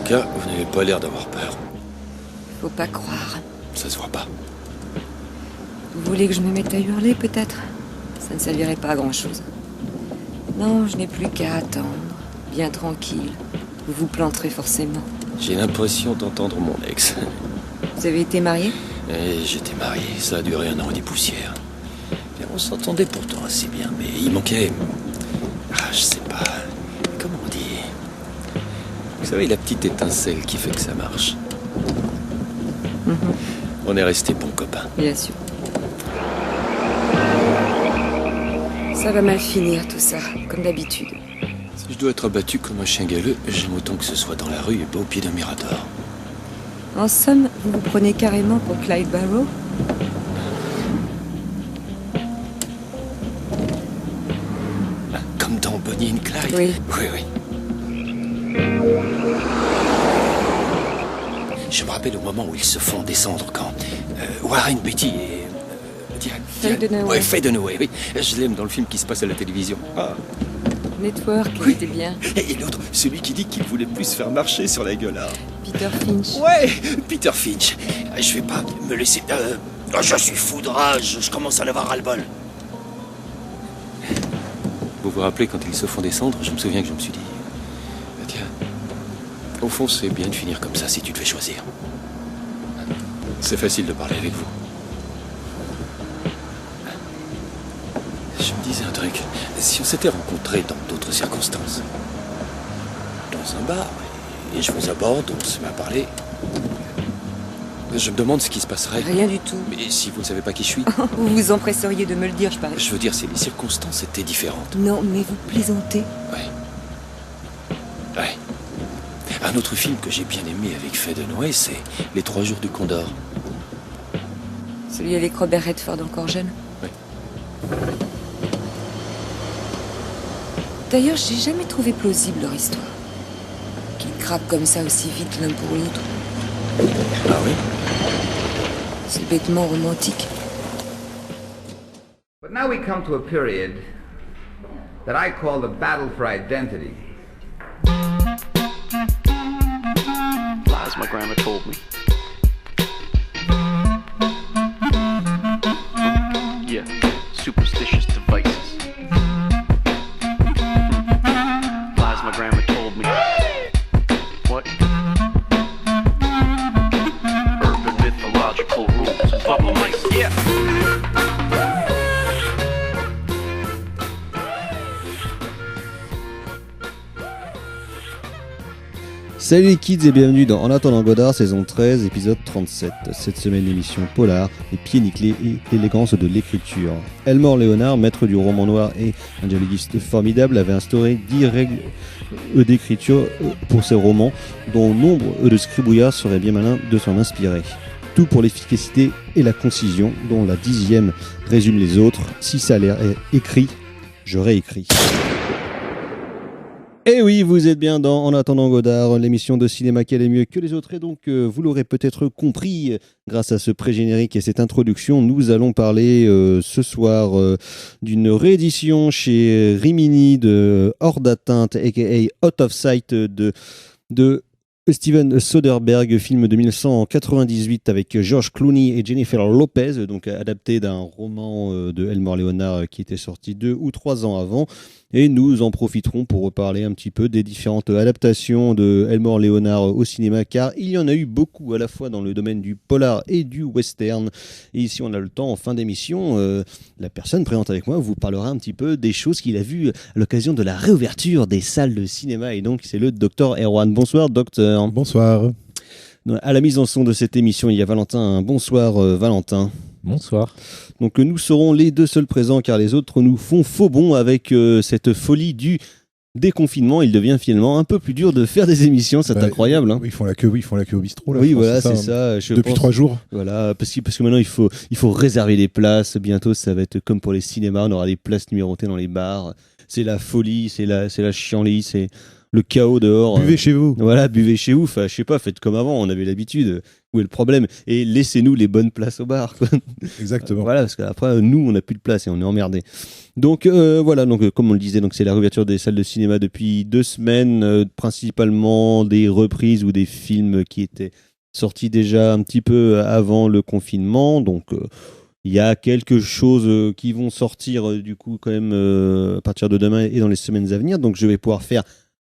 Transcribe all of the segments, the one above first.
cas, vous n'avez pas l'air d'avoir peur. Faut pas croire. Ça se voit pas. Vous voulez que je me mette à hurler, peut-être? Ça ne servirait pas à grand-chose. Non, je n'ai plus qu'à attendre. Bien tranquille. Vous vous planterez forcément. J'ai l'impression d'entendre mon ex. Vous avez été marié? Et j'étais marié, ça a duré 1 an et des poussières. Et on s'entendait pourtant assez bien, mais il manquait... je sais pas... Comment on dit... Vous savez, la petite étincelle qui fait que ça marche. On est restés bons copains. Bien sûr. Ça va mal finir, tout ça, comme d'habitude. Si je dois être abattu comme un chien galeux, j'aime autant que ce soit dans la rue et pas au pied d'un mirador. En somme, vous vous prenez carrément pour Clyde Barrow? Comme dans Bonnie and Clyde? Oui. Oui. Je me rappelle au moment où ils se font descendre quand Warren Beatty et... Faye Dunaway. Ouais, Faye Dunaway, oui. Je l'aime dans le film qui se passe à la télévision. Network, Oui. c'était bien. Et l'autre, celui qui dit qu'il voulait plus se faire marcher sur la gueule. Peter Finch. Ouais, Peter Finch. Je vais pas me laisser... je suis foudrage, je commence à en avoir ras-le-bol. Vous vous rappelez quand ils se font descendre, je me souviens que je me suis dit... tiens, au fond c'est bien de finir comme ça si tu devais choisir. C'est facile de parler avec vous. Je me disais un truc, si on s'était rencontrés dans d'autres circonstances, dans un bar, et je vous aborde, on se met à parler, je me demande ce qui se passerait. Rien du tout. Mais si vous ne savez pas qui je suis... Vous vous empresseriez de me le dire, je parie. Je veux dire, si les circonstances étaient différentes. Non, mais vous plaisantez. Ouais. Un autre film que j'ai bien aimé avec Faye Dunaway, c'est Les 3 jours du Condor. Celui avec Robert Redford, encore jeune. Oui. D'ailleurs, j'ai jamais trouvé plausible leur histoire. Qu'ils craquent comme ça aussi vite l'un pour l'autre. Ah oui? C'est bêtement romantique. But now we come to a period that I call the battle for identity. Lies my grandma told me. Yeah, superstitious devices. Lies my grandma told me. What? Urban mythological rules and bubble mice. Yeah. Salut les kids et bienvenue dans En attendant Godard, saison 13, épisode 37. Cette semaine, l'émission polar, les pieds nickelés et l'élégance de l'écriture. Elmore Leonard, maître du roman noir et un dialoguiste formidable, avait instauré 10 règles d'écriture pour ses romans, dont nombre de scribouillards seraient bien malins de s'en inspirer. Tout pour l'efficacité et la concision, dont la 10e résume les autres. Si ça a l'air écrit, je réécris. Et oui, vous êtes bien dans En attendant Godard, l'émission de cinéma qui allait mieux que les autres. Et donc, vous l'aurez peut-être compris, grâce à ce pré-générique et cette introduction, nous allons parler ce soir d'une réédition chez Rimini de Hors d'atteinte, a.k.a. Out of Sight de Steven Soderbergh, film de 1998 avec George Clooney et Jennifer Lopez, donc adapté d'un roman de Elmore Leonard qui était sorti 2 ou 3 ans avant. Et nous en profiterons pour reparler un petit peu des différentes adaptations de Elmore Leonard au cinéma, car il y en a eu beaucoup à la fois dans le domaine du polar et du western. Et ici on a le temps en fin d'émission, la personne présente avec moi vous parlera un petit peu des choses qu'il a vues à l'occasion de la réouverture des salles de cinéma. Et donc c'est le Dr Erwan. Bonsoir docteur. Bonsoir. À la mise en son de cette émission, il y a Valentin. Bonsoir Valentin. Bonsoir. Donc nous serons les deux seuls présents car les autres nous font faux bond avec cette folie du déconfinement. Il devient finalement un peu plus dur de faire des émissions, c'est incroyable. Hein. Ils font la queue au bistrot là. Oui, voilà, c'est ça. Depuis 3 jours. Voilà, parce que maintenant il faut réserver des places. Bientôt, ça va être comme pour les cinémas, on aura des places numérotées dans les bars. C'est la folie, c'est la chienlit, le chaos dehors. Buvez chez vous. Voilà, buvez chez vous. Enfin, je sais pas, faites comme avant, on avait l'habitude. Où est le problème? Et laissez-nous les bonnes places au bar, quoi. Exactement. Voilà, parce qu'après, nous, on n'a plus de place et on est emmerdés. Donc voilà, donc comme on le disait, donc c'est la réouverture des salles de cinéma depuis 2 semaines, principalement des reprises ou des films qui étaient sortis déjà un petit peu avant le confinement. Donc il y a quelque chose qui vont sortir du coup quand même à partir de demain et dans les semaines à venir. Donc je vais pouvoir faire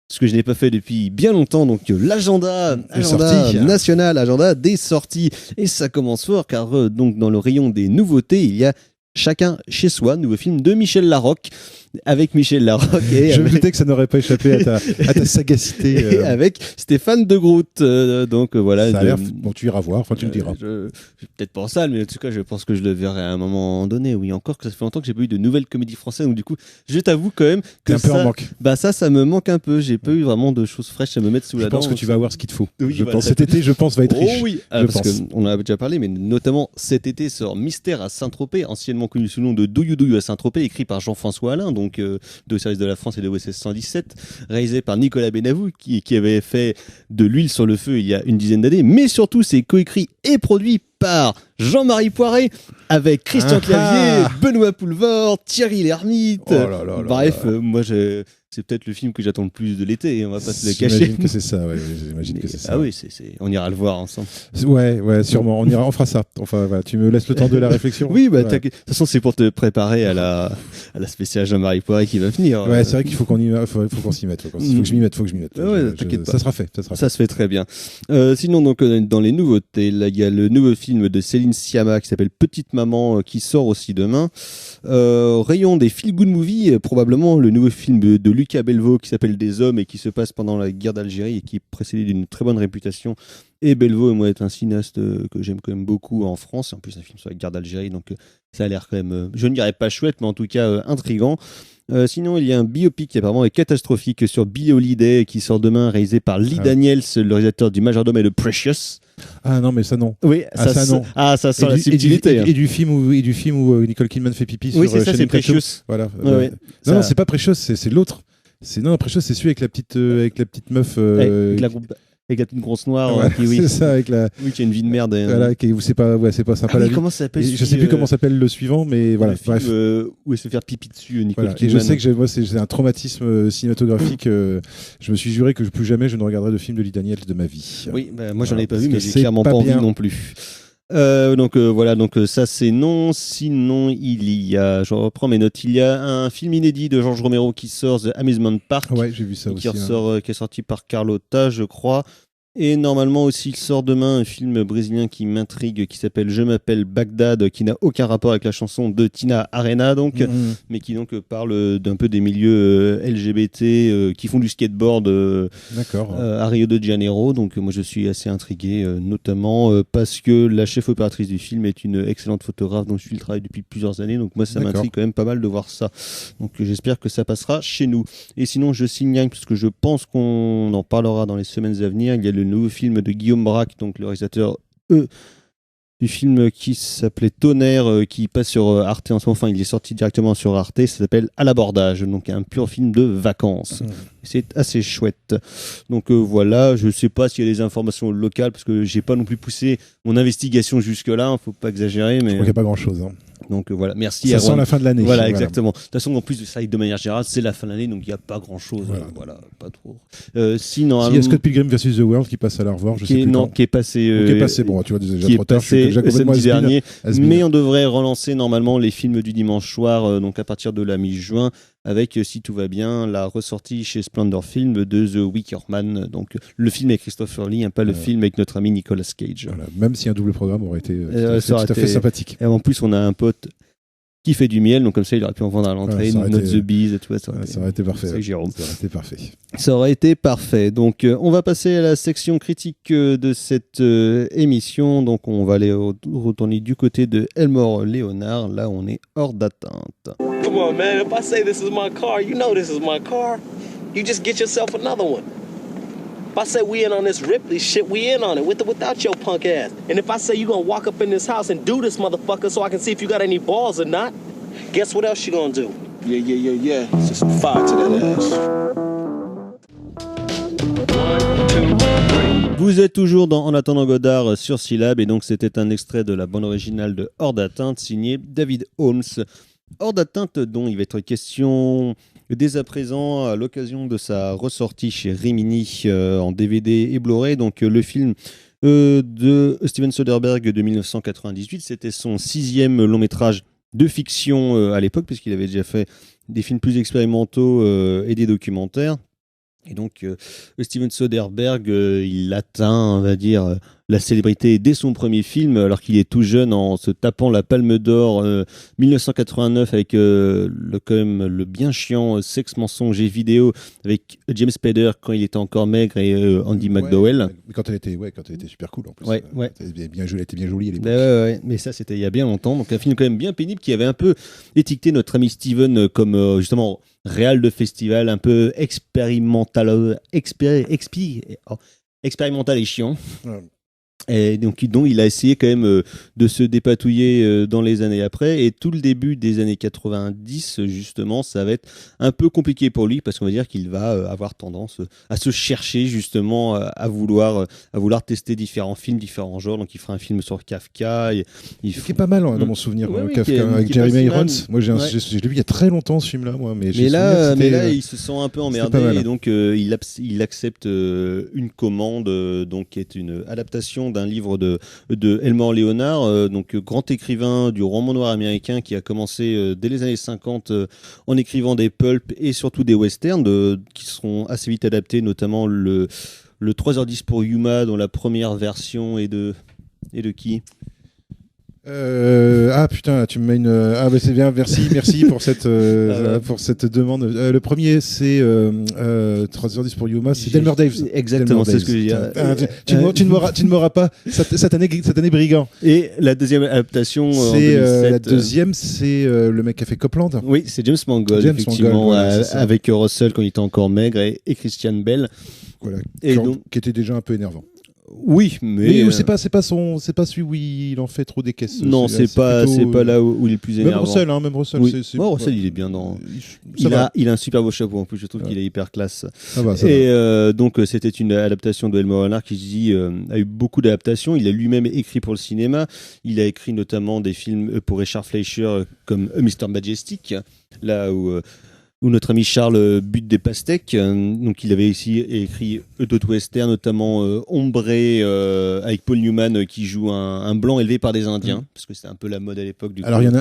ce que je n'ai pas fait depuis bien longtemps, donc l'agenda national, agenda des sorties. Et ça commence fort car donc dans le rayon des nouveautés, il y a Chacun chez soi, nouveau film de Michel Larocque, avec Michel Larocque et je me doutais que ça n'aurait pas échappé à ta sagacité. Et avec Stéphane de Groot. Donc voilà. Ça a l'air. Bon, tu iras voir. Enfin, tu me diras. Peut-être pas en salle, mais en tout cas, je pense que je le verrai à un moment donné. Oui, encore que ça fait longtemps que j'ai pas eu de nouvelles comédies françaises. Donc du coup, je t'avoue quand même que un peu en manque. Bah ça me manque un peu. J'ai pas eu vraiment de choses fraîches à me mettre sous la dent. Je pense que tu vas avoir ce qu'il te faut. Oui, je pense cet été, va être riche. Oh oui, parce qu'on en a déjà parlé, mais notamment cet été sort Mystère à Saint-Tropez, anciennement connu sous le nom de Douillou Douillou à Saint-Tropez, écrit par Jean-François Alain, donc de Service de la France et de OSS 117, réalisé par Nicolas Benavou, qui avait fait de l'huile sur le feu il y a une dizaine d'années, mais surtout c'est coécrit et produit par Jean-Marie Poiré, avec Christian Clavier, Benoît Poulvord, Thierry Lhermitte. Oh là là Bref, moi c'est peut-être le film que j'attends le plus de l'été, on va pas se le cacher. J'imagine que c'est ça, ouais, j'imagine que c'est ça. Ah oui, on ira le voir ensemble. Ouais, sûrement, on fera ça. Enfin, voilà, tu me laisses le temps de la réflexion. Oui, bah, de toute façon, c'est pour te préparer à la spéciale Jean-Marie Poiré qui va venir. Ouais, c'est vrai qu'il faut qu'on s'y mette. Faut que je m'y mette. Ouais, t'inquiète pas. Ça sera fait. Ça se fait très bien. Sinon, donc, dans les nouveautés, là, il y a le nouveau film de Céline Sciamma qui s'appelle Petite Maman qui sort aussi demain. Rayon des feel good movies, probablement le nouveau film de Lucas Belvaux qui s'appelle Des Hommes et qui se passe pendant la guerre d'Algérie et qui est précédé d'une très bonne réputation. Et Belvaux, moi, est un cinéaste que j'aime quand même beaucoup en France. En plus, un film sur la guerre d'Algérie, donc ça a l'air quand même, je ne dirais pas chouette, mais en tout cas intriguant. Sinon, il y a un biopic qui apparemment est catastrophique sur Billie Holiday qui sort demain, réalisé par Lee Daniels, le réalisateur du Majordome et de Precious. Ah non, mais ça non. Oui, ça non. Ah, ça sent la subtilité. Et du film où Nicole Kidman fait pipi sur ça c'est Precious. Voilà. Ouais, non, c'est pas Precious, c'est l'autre. Precious, c'est celui avec la petite meuf. Avec la petite grosse noire. Ouais, c'est ça, avec la. Oui, qui a une vie de merde. Voilà, c'est pas sympa la vie. Comment ça s'appelle? Je sais plus comment s'appelle le suivant, mais voilà. Bref. Où elle se fait faire pipi dessus, Nicole Kidman. Et je sais que c'est un traumatisme cinématographique. Je me suis juré que plus jamais je ne regarderai de film de Lee Daniels de ma vie. Oui, moi j'en ai pas vu, mais j'ai clairement pas envie non plus. Donc ça c'est non. Sinon je reprends mes notes, il y a un film inédit de Georges Romero qui sort, The Amusement Park. Ouais, j'ai vu ça aussi. Qui est sorti par Carlotta, je crois. Et normalement aussi, il sort demain un film brésilien qui m'intrigue, qui s'appelle Je m'appelle Bagdad, qui n'a aucun rapport avec la chanson de Tina Arena, donc, mais qui donc parle d'un peu des milieux LGBT qui font du skateboard à Rio de Janeiro. Donc moi je suis assez intrigué, notamment parce que la chef opératrice du film est une excellente photographe dont je suis le travail depuis plusieurs années. Donc moi ça m'intrigue quand même pas mal de voir ça. Donc j'espère que ça passera chez nous. Et sinon je signale, parce que je pense qu'on en parlera dans les semaines à venir, il y a le nouveau film de Guillaume Braque, donc le réalisateur du film qui s'appelait Tonnerre, qui passe sur Arte en ce moment. Enfin, il est sorti directement sur Arte. Ça s'appelle À l'abordage, donc un pur film de vacances. C'est assez chouette. Donc voilà, je sais pas s'il y a des informations locales, parce que j'ai pas non plus poussé mon investigation jusque-là. Faut pas exagérer, mais je crois qu'il n'y a pas grand-chose. Donc voilà, merci. Ça sent la fin de l'année. Voilà, exactement. De toute façon, en plus de ça, de manière générale, c'est la fin de l'année, donc il n'y a pas grand-chose. Voilà, pas trop. Sinon, il y a Scott Pilgrim vs The World qui passe à la revoir, qui est passé. Bon, tu vois déjà qui trop tard. Samedi dernier. Mais on devrait relancer normalement les films du dimanche soir, donc à partir de la mi-juin, avec, si tout va bien, la ressortie chez Splendor Film de The Wicker Man. Donc le film avec Christopher Lee, pas le film avec notre ami Nicolas Cage. Voilà. Même si un double programme aurait été tout à fait sympathique. Et en plus, on a un pote qui fait du miel, donc comme ça il aurait pu en vendre à l'entrée, Not The Bees et tout ça. Ça aurait été parfait. C'est Jérôme. Ça aurait été parfait. Ça aurait été parfait. Donc on va passer à la section critique de cette émission. Donc on va aller retourner du côté de Elmore Léonard. Là on est hors d'atteinte. Come on, man. If I say this is my car, you know this is my car. You just get yourself another one. If I say we in on this Ripley shit, we in on it, with or without your punk ass. And if I say you gonna walk up in this house and do this motherfucker so I can see if you got any balls or not, guess what else you gonna do? Yeah. It's just fire to that ass. Vous êtes toujours dans En attendant Godard sur Syllab, et donc c'était un extrait de la bande originale de Hors d'atteinte signé David Holmes. Hors d'atteinte dont il va être question dès à présent à l'occasion de sa ressortie chez Rimini en DVD et Blu-ray. Donc le film de Steven Soderbergh de 1998, c'était son 6e long métrage de fiction à l'époque, puisqu'il avait déjà fait des films plus expérimentaux et des documentaires. Et donc, Steven Soderbergh, il atteint, on va dire, la célébrité dès son premier film, alors qu'il est tout jeune, en se tapant la Palme d'Or 1989 avec quand même le bien chiant Sexe, mensonge et vidéo avec James Spader quand il était encore maigre et Andy McDowell. Mais quand elle était super cool en plus. Ouais. Elle était bien jolie à l'époque. Ouais. Mais ça, c'était il y a bien longtemps. Donc, un film quand même bien pénible qui avait un peu étiqueté notre ami Steven comme justement réal de festival, un peu expérimental et chiant. Ouais. Et donc, dont il a essayé quand même de se dépatouiller dans les années après. Et tout le début des années 90, justement, ça va être un peu compliqué pour lui, parce qu'on va dire qu'il va avoir tendance à se chercher, justement, à vouloir tester différents films, différents genres. Donc, il fera un film sur Kafka. Qui est pas mal dans mon souvenir, Kafka, avec Jeremy Irons. Moi, je l'ai vu il y a très longtemps, ce film-là. Mais là, il se sent un peu emmerdé. Et donc, il accepte une commande, donc, qui est une adaptation d'un livre de Elmore Leonard, donc grand écrivain du roman noir américain qui a commencé dès les années 50 en écrivant des pulps et surtout des westerns qui seront assez vite adaptés, notamment le 3h10 pour Yuma, dont la première version est de qui putain, tu me mets une. C'est bien, merci pour cette demande. Le premier, c'est 3h10 pour Yuma, c'est Delmer Daves. Exactement, c'est ce que je dis. Tu ne m'auras pas cette année brigand. Et la deuxième adaptation, la deuxième, c'est le mec qui a fait Copland. Oui, c'est James Mangold, effectivement, avec Russell quand il était encore maigre et Christian Bale. Voilà, et qui était déjà un peu énervant. Oui, mais c'est pas celui où il en fait trop des caisses. Non, c'est pas là où il est le plus énervant. Même Russell. Oui. Russell, il est bien dans. Il a un super beau chapeau en plus. Je trouve qu'il est hyper classe. Donc c'était une adaptation de Elmore Leonard qui a eu beaucoup d'adaptations. Il a lui-même écrit pour le cinéma. Il a écrit notamment des films pour Richard Fleischer comme Mr. Majestic, là où notre ami Charles bute des pastèques. Donc il avait aussi écrit d'autres westerns, notamment Ombré avec Paul Newman qui joue un blanc élevé par des Indiens, parce que c'était un peu la mode à l'époque. Alors il y en a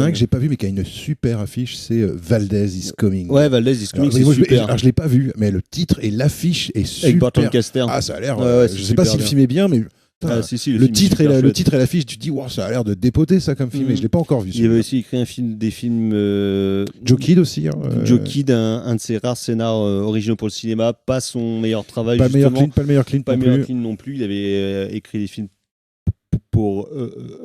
un que j'ai pas vu mais qui a une super affiche, c'est Valdez is Coming. Ouais, Valdez is Coming, c'est super. Alors je l'ai pas vu, mais le titre et l'affiche est super. Avec Burton Caster. Ah, ça a l'air. Je sais pas si le film est bien, mais le titre et l'affiche, tu te dis, wow, ça a l'air de dépoter ça comme film, mais je l'ai pas encore vu. Il avait aussi écrit des films. Joe Kidd aussi. Joe Kidd, un de ses rares scénars originaux pour le cinéma, pas son meilleur travail. Pas le meilleur Clint non plus. Il avait écrit des films pour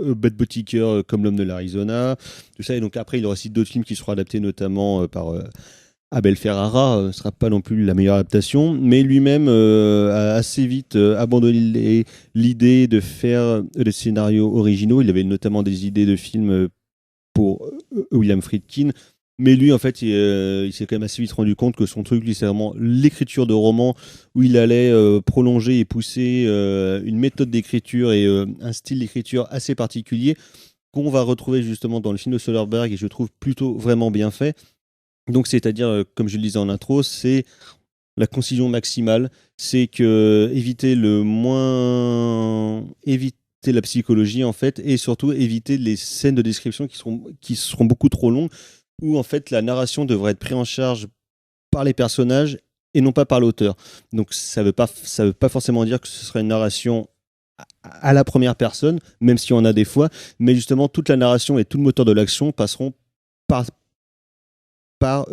Bad Boutiqueur comme L'Homme de l'Arizona, tout ça. Et donc après, il y aura aussi d'autres films qui seront adaptés, notamment par Abel Ferrara. Ce sera pas non plus la meilleure adaptation, mais lui-même a assez vite abandonné l'idée de faire des scénarios originaux. Il avait notamment des idées de films pour William Friedkin, mais lui en fait il s'est quand même assez vite rendu compte que son truc, lui, c'est vraiment l'écriture de romans où il allait prolonger et pousser une méthode d'écriture et un style d'écriture assez particulier qu'on va retrouver justement dans le film de Soderbergh, et je trouve plutôt vraiment bien fait. Donc, c'est-à-dire, comme je le disais en intro, c'est la concision maximale, c'est que éviter la psychologie, en fait, et surtout éviter les scènes de description qui seront beaucoup trop longues, où, en fait, la narration devrait être prise en charge par les personnages et non pas par l'auteur. Donc, ça veut pas forcément dire que ce serait une narration à la première personne, même si on a des fois, mais justement, toute la narration et tout le moteur de l'action passeront par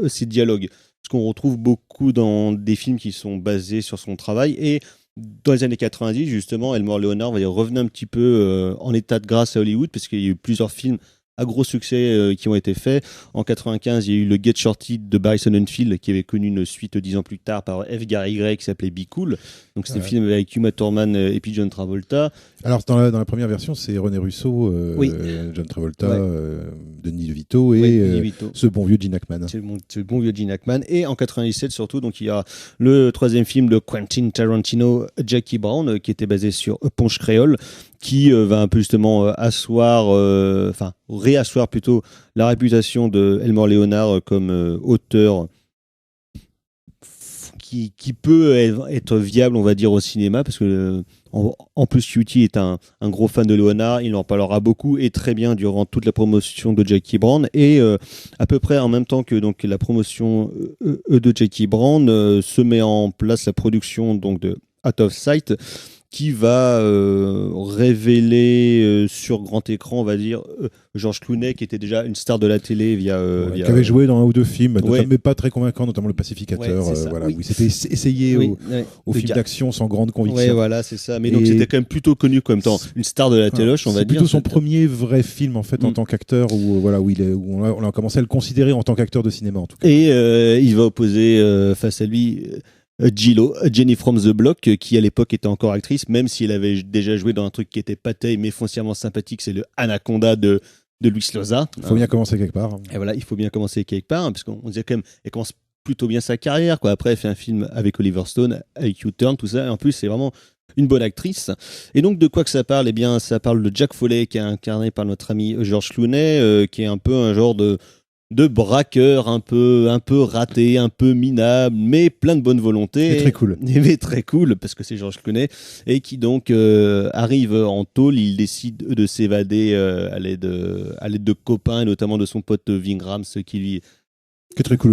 ces dialogues, ce qu'on retrouve beaucoup dans des films qui sont basés sur son travail. Et dans les années 90, justement, Elmore Leonard revenait un petit peu en état de grâce à Hollywood, parce qu'il y a eu plusieurs films à gros succès qui ont été faits. En 95, il y a eu le Get Shorty de Barry Sonnenfeld qui avait connu une suite 10 ans plus tard par F. Gary Gray qui s'appelait Be Cool. Donc c'était un film avec Uma Thurman et puis John Travolta. Alors dans la première version, c'est René Russo, John Travolta, Denis DeVito et DeVito. Ce bon vieux Gene Hackman. C'est le bon vieux Gene Hackman. Et en 97 surtout, donc il y a le troisième film de Quentin Tarantino, Jackie Brown, qui était basé sur Ponche Créole, qui va un peu justement réasseoir plutôt la réputation de Elmore Leonard comme auteur qui peut être viable, on va dire, au cinéma, parce que en plus Cutie est un gros fan de Leonard, il en parlera beaucoup et très bien durant toute la promotion de Jackie Brown, et à peu près en même temps que donc la promotion de Jackie Brown se met en place la production donc de Out of Sight, qui va révéler sur grand écran, on va dire, George Clooney, qui était déjà une star de la télé qui avait joué dans un ou deux films, mais pas très convaincant, notamment Le Pacificateur, où il s'était essayé au film d'action sans grande conviction. Oui, voilà, c'est ça. Mais donc c'était quand même plutôt connu comme étant une star de la téloche, on va dire. C'est plutôt son premier vrai film en fait en tant qu'acteur, où on a commencé à le considérer en tant qu'acteur de cinéma en tout cas. Et il va opposer face à lui Gillo, Jenny from the Block, qui à l'époque était encore actrice, même si elle avait déjà joué dans un truc qui était pâté mais foncièrement sympathique, c'est le Anaconda de Luis Loza. Il faut bien commencer quelque part. Et voilà, il faut bien commencer quelque part, parce qu'on disait quand même, elle commence plutôt bien sa carrière, quoi. Après, elle fait un film avec Oliver Stone, avec U-Turn, tout ça, et en plus, c'est vraiment une bonne actrice. Et donc, de quoi que ça parle? Eh bien, ça parle de Jack Foley, qui est incarné par notre ami George Clooney, qui est un peu un genre de braqueur un peu raté, un peu minable, mais plein de bonne volonté. Et très cool. Mais très cool, parce que c'est George Clooney, et qui donc arrive en tôle. Il décide de s'évader à l'aide de copains, et notamment de son pote Vingrams, qui est très cool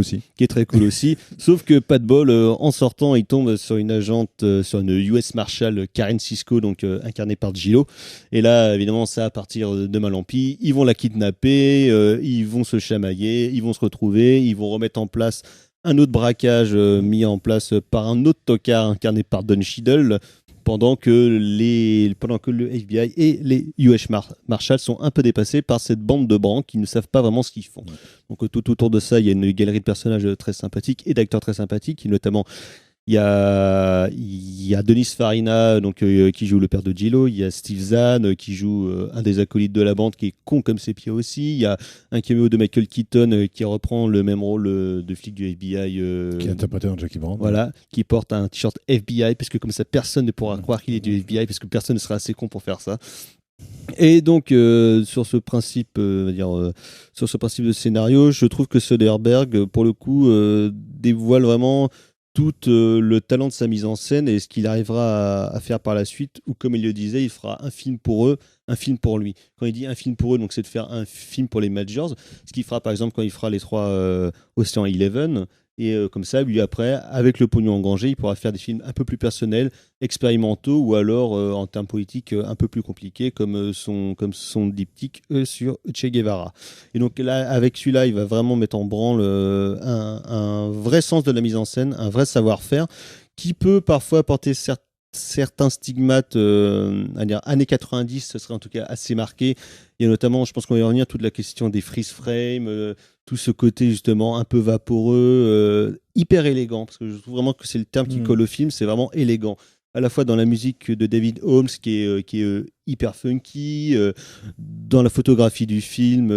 aussi. Sauf que pas de bol, en sortant, il tombe sur une agente, sur une US Marshal, Karen Cisco, donc incarnée par Gillo. Et là, évidemment, ça va partir de mal en pis. Ils vont la kidnapper, ils vont se chamailler, ils vont se retrouver, ils vont remettre en place un autre braquage mis en place par un autre tocard incarné par Don Cheadle, pendant que le FBI et les US Marshals sont un peu dépassés par cette bande de branques qui ne savent pas vraiment ce qu'ils font. Donc tout autour de ça, il y a une galerie de personnages très sympathiques et d'acteurs très sympathiques, notamment il y a Denis Farina, donc qui joue le père de Gillo. Il y a Steve Zahn qui joue un des acolytes de la bande, qui est con comme ses pieds aussi. Il y a un caméo de Michael Keaton qui reprend le même rôle de flic du FBI, qui est interprété dans Jackie Brown. Voilà, qui porte un t-shirt FBI, parce que comme ça personne ne pourra croire qu'il est du FBI, parce que personne ne sera assez con pour faire ça. Et donc sur ce principe, sur ce principe de scénario, je trouve que Soderbergh, pour le coup, dévoile vraiment tout le talent de sa mise en scène et ce qu'il arrivera à faire par la suite, ou comme il le disait, il fera un film pour eux, un film pour lui. Quand il dit un film pour eux, donc c'est de faire un film pour les Majors, ce qu'il fera par exemple quand il fera les 3 Ocean Eleven, et comme ça, lui après, avec le pognon engagé, il pourra faire des films un peu plus personnels, expérimentaux, ou alors en termes politiques un peu plus compliqués, comme son diptyque sur Che Guevara. Et donc là, avec celui-là, il va vraiment mettre en branle un vrai sens de la mise en scène, un vrai savoir-faire, qui peut parfois apporter certains stigmates, à dire années 90, ce serait en tout cas assez marqué. Il y a notamment, je pense qu'on va y revenir, toute la question des freeze frames, tout ce côté justement un peu vaporeux, hyper élégant, parce que je trouve vraiment que c'est le terme qui colle au film, c'est vraiment élégant. À la fois dans la musique de David Holmes, qui est hyper funky, dans la photographie du film,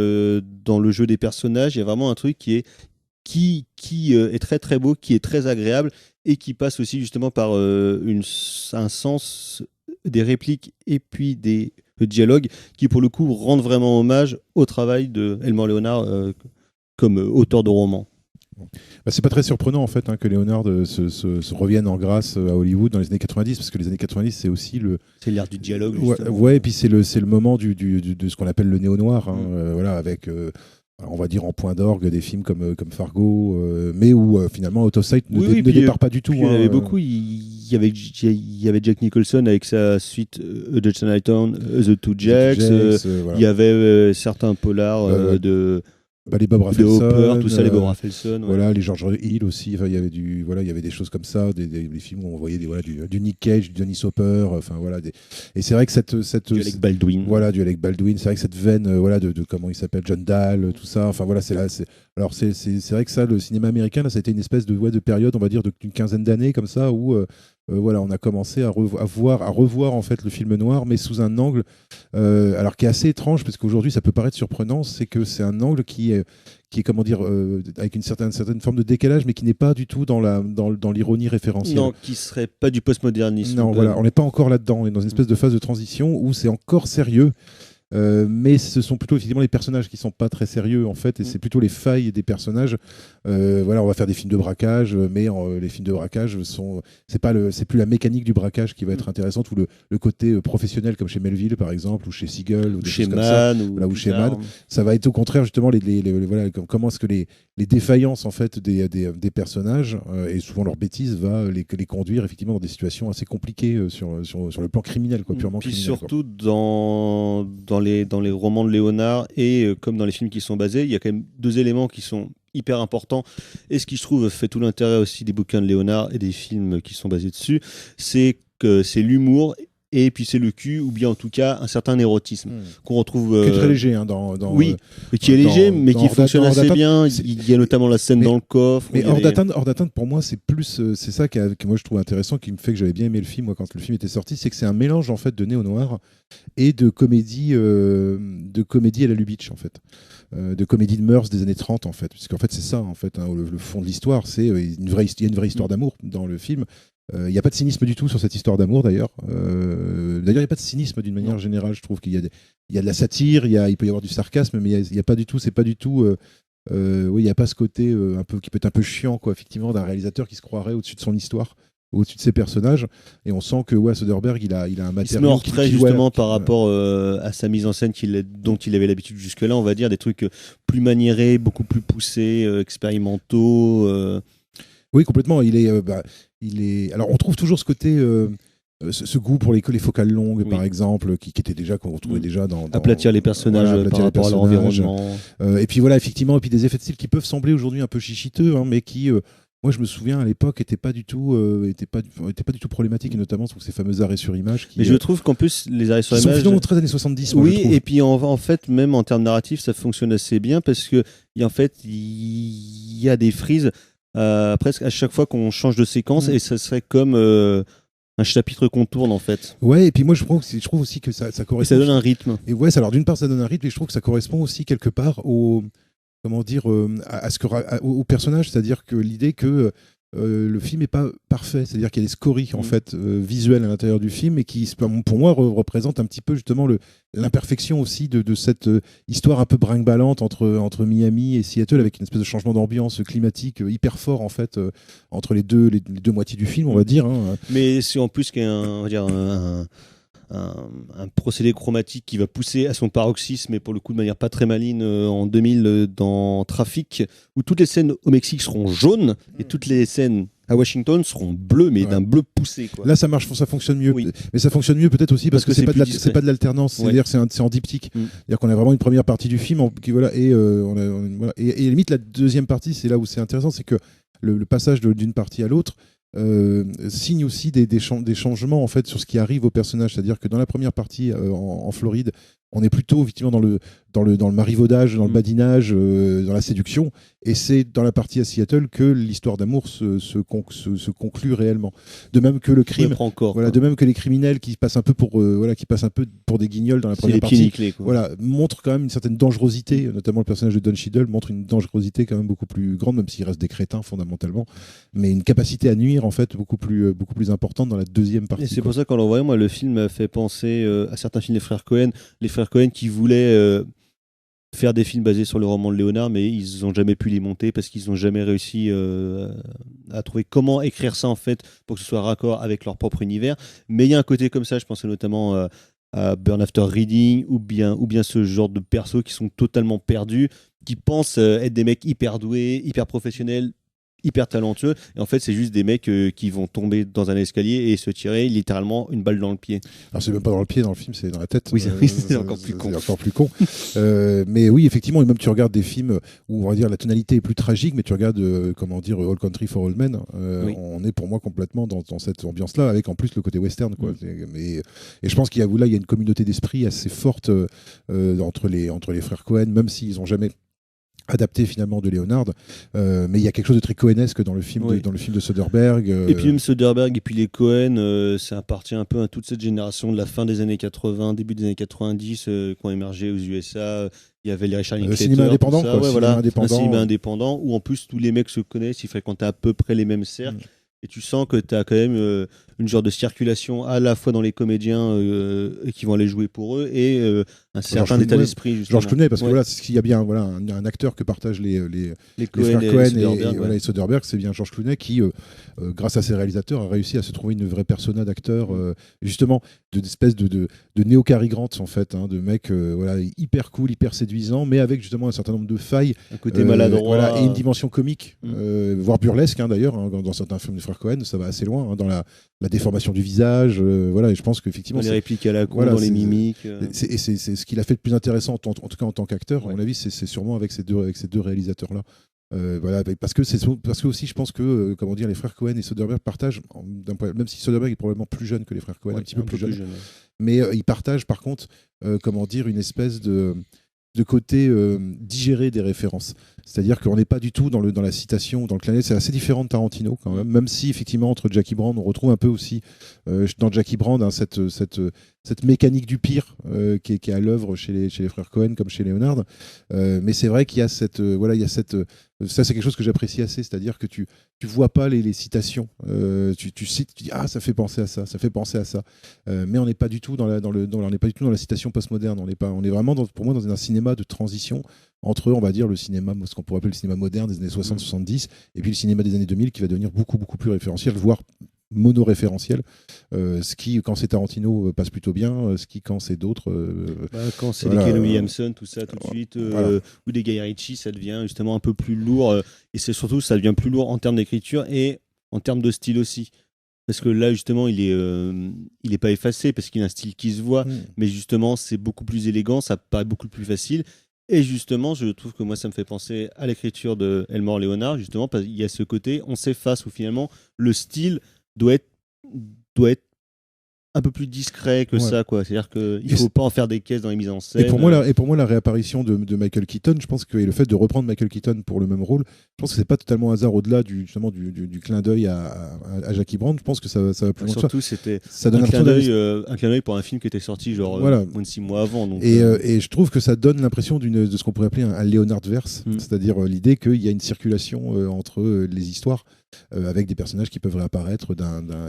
dans le jeu des personnages, il y a vraiment un truc qui est très très beau, qui est très agréable, et qui passe aussi justement par un sens des répliques et puis des dialogues qui pour le coup rendent vraiment hommage au travail de Elmore Leonard comme auteur de romans. C'est pas très surprenant en fait que Leonard se revienne en grâce à Hollywood dans les années 90, parce que les années 90 c'est aussi c'est l'ère du dialogue. Ouais, et puis c'est le moment de ce qu'on appelle le néo-noir, voilà, avec on va dire en point d'orgue des films comme Fargo, mais où finalement Out of Sight ne départ pas du tout. Il y en avait beaucoup. Il y avait Jack Nicholson avec sa suite de Chinatown, The Two Jacks. Voilà. Il y avait certains polars de les Bob de Rafelson, Hopper, tout ça, les Bob Rafelson. Voilà, les George Hill aussi. Enfin, il y avait des choses comme ça, des films où on voyait du Nick Cage, du Dennis Hopper. Enfin voilà. Et c'est vrai que cette Du Alec Baldwin. Voilà, du Alec Baldwin. C'est vrai que cette veine, de comment il s'appelle, John Dahl, tout ça. Enfin voilà, c'est vrai que ça, le cinéma américain, là, ça a été une espèce de période, on va dire, d'une quinzaine d'années comme ça où on a commencé à revoir en fait le film noir, mais sous un angle alors qui est assez étrange, parce qu'aujourd'hui ça peut paraître surprenant, c'est que c'est un angle qui est comment dire, avec une certaine forme de décalage, mais qui n'est pas du tout dans l'ironie référentielle. Non, qui serait pas du postmodernisme. Non, voilà, on n'est pas encore là-dedans. On est dans une espèce de phase de transition où c'est encore sérieux. Mais ce sont plutôt effectivement les personnages qui sont pas très sérieux en fait, et c'est plutôt les failles des personnages. On va faire des films de braquage, mais les films de braquage c'est plus la mécanique du braquage qui va être intéressante, ou le côté professionnel comme chez Melville par exemple, ou chez Siegel, ou chez Mann, ou chez Mann. Ça va être au contraire justement comment est-ce que les défaillances en fait des personnages et souvent leurs bêtises va les conduire effectivement dans des situations assez compliquées sur le plan criminel, purement puis criminel. Surtout dans les romans de Léonard et comme dans les films qui sont basés, il y a quand même deux éléments qui sont hyper importants, et ce qui je trouve fait tout l'intérêt aussi des bouquins de Léonard et des films qui sont basés dessus, c'est que c'est l'humour et puis c'est le cul, ou bien en tout cas un certain érotisme qu'on retrouve qui est très léger oui, qui est léger mais qui fonctionne assez bien. Il y a notamment la scène dans le coffre, mais hors d'atteinte pour moi c'est plus c'est ça que moi je trouve intéressant, qui me fait que j'avais bien aimé le film moi quand le film était sorti, c'est que c'est un mélange en fait de néo-noir et de comédie à la Lubitsch en fait, de comédie de mœurs des années 30 en fait, puisqu'en fait c'est ça en fait, le fond de l'histoire, c'est il y a une vraie histoire d'amour dans le film. Il n'y a pas de cynisme du tout sur cette histoire d'amour d'ailleurs. D'ailleurs, il n'y a pas de cynisme d'une manière générale. Je trouve qu'il y a de la satire, il peut y avoir du sarcasme, mais il n'y a pas du tout. C'est pas du tout. Il n'y a pas ce côté un peu qui peut être un peu chiant, effectivement, d'un réalisateur qui se croirait au-dessus de son histoire, au-dessus de ses personnages. Et on sent que Soderbergh, il a un matériau. Il se met en retrait justement par rapport à sa mise en scène dont il avait l'habitude jusque-là. On va dire des trucs plus maniérés, beaucoup plus poussés, expérimentaux. Oui, complètement. Il est. Alors, on trouve toujours ce côté, ce goût pour les focales longues, par exemple, qui était déjà qu'on retrouvait déjà dans aplatir les personnages par rapport à leur environnement. Et puis voilà, effectivement, et puis des effets de style qui peuvent sembler aujourd'hui un peu chichiteux, mais qui, moi, je me souviens à l'époque, n'étaient pas du tout problématiques, et notamment sur ces fameux arrêts sur image. Mais je trouve qu'en plus, les arrêts sur image. Ils sont finalement très années 70. Oui, et puis en fait, même en termes narratifs, ça fonctionne assez bien parce que, en fait, il y a des frises. Presque à chaque fois qu'on change de séquence, et ça serait comme un chapitre qu'on tourne en fait. Ouais, et puis moi je trouve aussi que ça correspond. Et ça donne un rythme. Et ouais, alors d'une part ça donne un rythme, et je trouve que ça correspond aussi quelque part au personnage, c'est-à-dire que l'idée que le film n'est pas parfait, c'est-à-dire qu'il y a des scories en fait visuelles à l'intérieur du film, et qui pour moi représentent un petit peu justement l'imperfection aussi de cette histoire un peu brinque-ballante entre Miami et Seattle, avec une espèce de changement d'ambiance climatique hyper fort en fait entre les deux moitiés du film, on va dire. Mais c'est en plus qu'il y a un procédé chromatique qui va pousser à son paroxysme, et pour le coup de manière pas très maligne, en 2000 dans Trafic, où toutes les scènes au Mexique seront jaunes et toutes les scènes à Washington seront bleues, mais d'un bleu poussé. Là ça marche, ça fonctionne mieux. Oui. Mais ça fonctionne mieux peut-être aussi parce que c'est pas de l'alternance, c'est-à-dire c'est en diptyque. C'est-à-dire qu'on a vraiment une première partie du film et limite la deuxième partie, c'est là où c'est intéressant, c'est que le passage d'une partie à l'autre signe aussi des changements en fait sur ce qui arrive au personnage, c'est-à-dire que dans la première partie en Floride, on est plutôt effectivement dans le marivaudage, dans le badinage, dans la séduction, et c'est dans la partie à Seattle que l'histoire d'amour se conclut réellement. De même que le crime, de même que les criminels qui passent un peu pour des guignols dans la première partie, nickelés, montrent quand même une certaine dangerosité, notamment le personnage de Don Cheadle montre une dangerosité quand même beaucoup plus grande, même s'il reste des crétins fondamentalement, mais une capacité à nuire en fait beaucoup plus importante dans la deuxième partie. Et c'est pour ça qu'en le voyant, moi, le film m'a fait penser à certains films des frères Cohen. Les frères Cohen qui voulaient faire des films basés sur le roman de Léonard, mais ils n'ont jamais pu les monter parce qu'ils n'ont jamais réussi à trouver comment écrire ça en fait pour que ce soit raccord avec leur propre univers. Mais il y a un côté comme ça, je pensais notamment à Burn After Reading, ou bien ce genre de persos qui sont totalement perdus, qui pensent être des mecs hyper doués, hyper professionnels, hyper talentueux. Et en fait, c'est juste des mecs qui vont tomber dans un escalier et se tirer littéralement une balle dans le pied. Alors, c'est même pas dans le pied, dans le film, c'est dans la tête. Oui, c'est encore plus con. C'est encore plus con. Mais oui, effectivement, et même tu regardes des films où, on va dire, la tonalité est plus tragique, mais tu regardes, All Country for Old Men, on est pour moi complètement dans cette ambiance-là, avec en plus le côté western, quoi. Et je pense qu'il y a une communauté d'esprit assez forte entre les frères Coen, même s'ils n'ont jamais adapté finalement de Leonard, mais il y a quelque chose de très coenesque dans le film, dans le film de Soderbergh. Et puis même Soderbergh et puis les Coen, ça appartient un peu à toute cette génération de la fin des années 80, début des années 90, qui ont émergé aux USA. Il y avait les Richard Linklater, cinéma indépendant, un cinéma indépendant où en plus tous les mecs se connaissent, ils fréquentent à peu près les mêmes cercles. Et tu sens que tu as quand même une genre de circulation à la fois dans les comédiens qui vont aller jouer pour eux et un certain état d'esprit. Georges Clooney, parce que voilà, s'il y a bien un acteur que partagent les frères Coen et Soderbergh, c'est bien Georges Clooney qui, grâce à ses réalisateurs, a réussi à se trouver une vraie persona d'acteur, justement, d'espèce de néo-Cary Grant, en fait, de mec hyper cool, hyper séduisant, mais avec justement un certain nombre de failles. Un côté maladroit. Et une dimension comique, voire burlesque, d'ailleurs, dans certains films des frères Coen, ça va assez loin, dans la déformation du visage, et je pense qu'effectivement... Dans les répliques à la con, dans les mimiques... C'est ce qu'il a fait de plus intéressant, en tout cas en tant qu'acteur, à mon avis, c'est sûrement avec ces deux réalisateurs-là. Parce que aussi, je pense que les frères Coen et Soderbergh partagent, même si Soderbergh est probablement plus jeune que les frères Coen, un petit peu plus jeune. Mais ils partagent par contre, une espèce de côté digéré des références. C'est-à-dire qu'on n'est pas du tout dans la citation, dans le clin d'œil. C'est assez différent de Tarantino quand même si effectivement entre Jackie Brown, on retrouve un peu aussi dans Jackie Brown cette mécanique du pire qui est à l'œuvre chez les frères Coen comme chez Leonard. Mais c'est vrai qu'il y a ça c'est quelque chose que j'apprécie assez, c'est-à-dire que tu vois pas les citations, tu cites, tu dis ça fait penser à ça, ça fait penser à ça, mais on n'est pas du tout on n'est pas du tout dans la citation postmoderne, on est vraiment pour moi dans un cinéma de transition entre, on va dire, le cinéma, ce qu'on pourrait appeler le cinéma moderne des années 60-70 et puis le cinéma des années 2000 qui va devenir beaucoup beaucoup plus référentiel, voire mono-référentiel, ce qui, quand c'est Tarantino, passe plutôt bien, ce qui, quand c'est d'autres... quand c'est des Ken Williamson, tout ça, tout de suite, ou des Guy Ritchie, ça devient justement un peu plus lourd, et c'est surtout, ça devient plus lourd en termes d'écriture et en termes de style aussi. Parce que là, justement, il est pas effacé, parce qu'il a un style qui se voit, mais justement, c'est beaucoup plus élégant, ça paraît beaucoup plus facile. Et justement, je trouve que moi, ça me fait penser à l'écriture de Elmore Leonard, justement, parce qu'il y a ce côté, on s'efface, où finalement, le style doit être un peu plus discret que ça, quoi. C'est-à-dire qu'il ne faut pas en faire des caisses dans les mises en scène. Et pour moi, la réapparition de Michael Keaton, je pense que le fait de reprendre Michael Keaton pour le même rôle, je pense que c'est pas totalement hasard au-delà du clin d'œil à Jackie Brown. Je pense que ça va plus loin. Surtout, c'était un clin d'œil pour un film qui était sorti moins de 6 mois avant. Donc, et je trouve que ça donne l'impression de ce qu'on pourrait appeler un Leonard-verse, c'est-à-dire l'idée qu'il y a une circulation entre les histoires. Avec des personnages qui peuvent réapparaître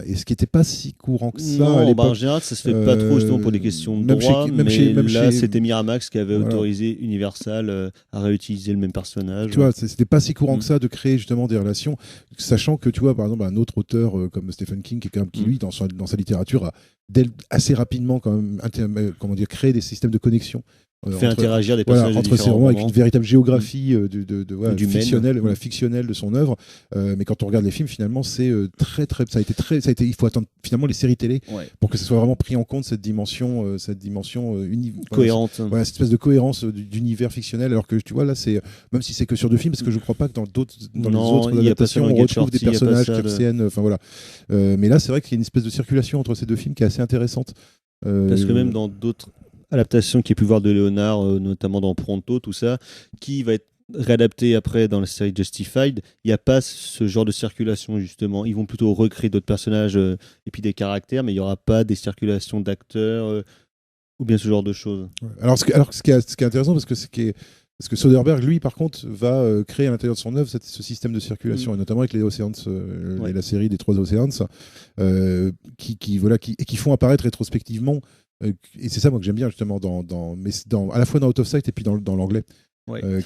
et ce qui n'était pas si courant que ça à l'époque. En général ça se fait pas trop justement pour des questions de droit, c'était Miramax qui avait autorisé Universal à réutiliser le même personnage. Tu vois, c'était pas si courant que ça de créer justement des relations, sachant que tu vois par exemple un autre auteur comme Stephen King qui lui dans sa littérature a assez rapidement quand même créé des systèmes de connexion. Fait interagir des personnages entre ces romans avec une véritable géographie fictionnelle de son œuvre, mais quand on regarde les films finalement c'est très ça a été il faut attendre finalement les séries télé pour que ce soit vraiment pris en compte cette dimension cohérente, cette espèce de cohérence d'univers fictionnel, alors que tu vois là c'est même si c'est que sur 2 films, parce que je crois pas que dans les autres adaptations on retrouve des personnages qui reviennent, mais là c'est vrai qu'il y a une espèce de circulation entre ces 2 films qui est assez intéressante, parce que même dans d'autres adaptation qui est pu voir de Léonard, notamment dans Pronto, tout ça, qui va être réadapté après dans la série Justified, il n'y a pas ce genre de circulation justement. Ils vont plutôt recréer d'autres personnages et puis des caractères, mais il n'y aura pas des circulations d'acteurs ou bien ce genre de choses. Alors ce qui est intéressant, parce que Soderbergh, lui, par contre, va créer à l'intérieur de son œuvre ce système de circulation, et notamment avec les Oceans, la série des 3 Oceans, qui font apparaître rétrospectivement. Et c'est ça moi que j'aime bien justement à la fois dans Out of Sight et puis dans l'anglais,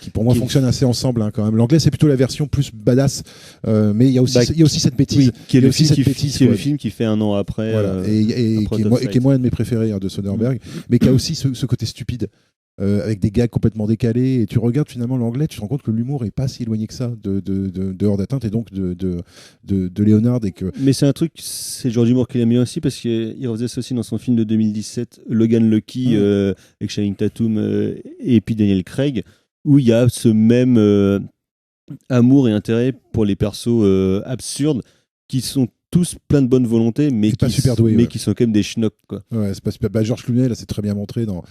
qui pour moi fonctionne assez ensemble quand même. L'anglais c'est plutôt la version plus badass, mais il y a aussi cette bêtise, qui est le film qui fait 1 an après, et qui est moi un de mes préférés de Soderbergh, mais qui a aussi ce côté stupide. avec des gags complètement décalés, et tu regardes finalement l'anglais, tu te rends compte que l'humour est pas si éloigné que ça de Hors d'atteinte, et donc de Leonard. Mais c'est un truc, c'est le genre d'humour qu'il aime bien aussi, parce qu'il refaisait ça aussi dans son film de 2017, Logan Lucky, avec Channing Tatum et puis Daniel Craig, où il y a ce même amour et intérêt pour les persos absurdes, qui sont tous plein de bonne volonté, mais qui sont quand même des schnocks, quoi. Ouais, c'est pas super. George Clooney, là, c'est très bien montré dans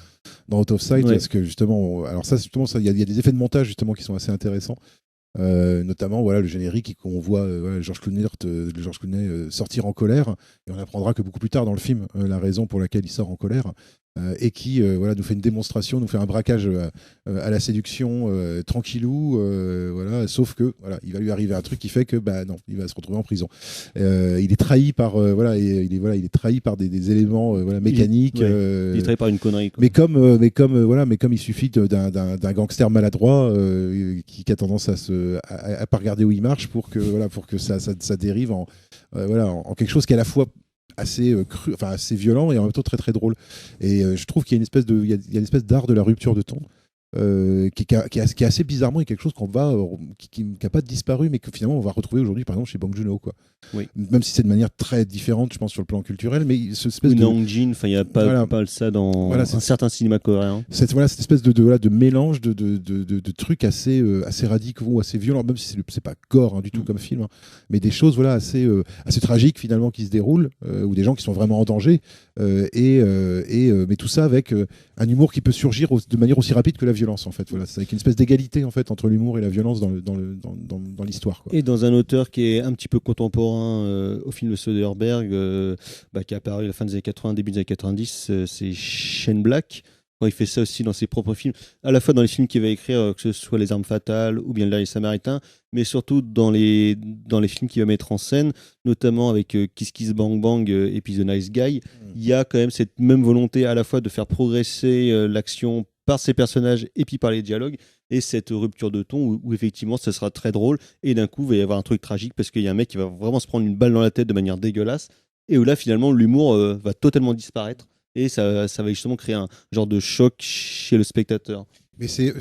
Out of Sight, parce que justement, alors ça, justement, il y a des effets de montage justement qui sont assez intéressants. Notamment voilà le générique qu'on voit George Clooney sortir en colère, et on apprendra que beaucoup plus tard dans le film la raison pour laquelle il sort en colère, et qui nous fait une démonstration, nous fait un braquage à la séduction tranquillou, sauf que il va lui arriver un truc qui fait que non, il va se retrouver en prison. Il est trahi par il est trahi par des éléments mécaniques. Il est trahi par une connerie, quoi. Mais comme il suffit d'un gangster maladroit qui a tendance à pas regarder où il marche pour que ça dérive en quelque chose qui est à la fois assez assez violent et en même temps très très drôle. Et je trouve qu'il y a une espèce d'art de la rupture de ton qui est assez bizarrement quelque chose qui n'a pas disparu, mais que finalement on va retrouver aujourd'hui par exemple chez Bong Joon-ho, quoi. Oui. Même si c'est de manière très différente, je pense, sur le plan culturel, mais ce espèce ou Nang Jin, il n'y a pas ça dans un certain cinéma coréen. Cette espèce de mélange de trucs assez radicaux, assez violents, même si c'est pas gore du tout comme film, hein, mais des choses assez tragiques finalement qui se déroulent, ou des gens qui sont vraiment en danger, mais tout ça avec un humour qui peut surgir de manière aussi rapide que la violence, en fait. Voilà, c'est avec une espèce d'égalité en fait entre l'humour et la violence dans l'histoire, quoi. Et dans un auteur qui est un petit peu contemporain au film de Soderbergh, qui a apparu à la fin des années 80, début des années 90, c'est Shane Black. Quand il fait ça aussi dans ses propres films, à la fois dans les films qu'il va écrire, que ce soit Les Armes Fatales ou bien Le Dernier Samaritain, mais surtout dans les films qu'il va mettre en scène, notamment avec Kiss Kiss Bang Bang et puis The Nice Guy. Il y a quand même cette même volonté à la fois de faire progresser l'action par ses personnages et puis par les dialogues, et cette rupture de ton où effectivement ça sera très drôle, et d'un coup il va y avoir un truc tragique parce qu'il y a un mec qui va vraiment se prendre une balle dans la tête de manière dégueulasse, et où là finalement l'humour va totalement disparaître, et ça va justement créer un genre de choc chez le spectateur. Mais c'est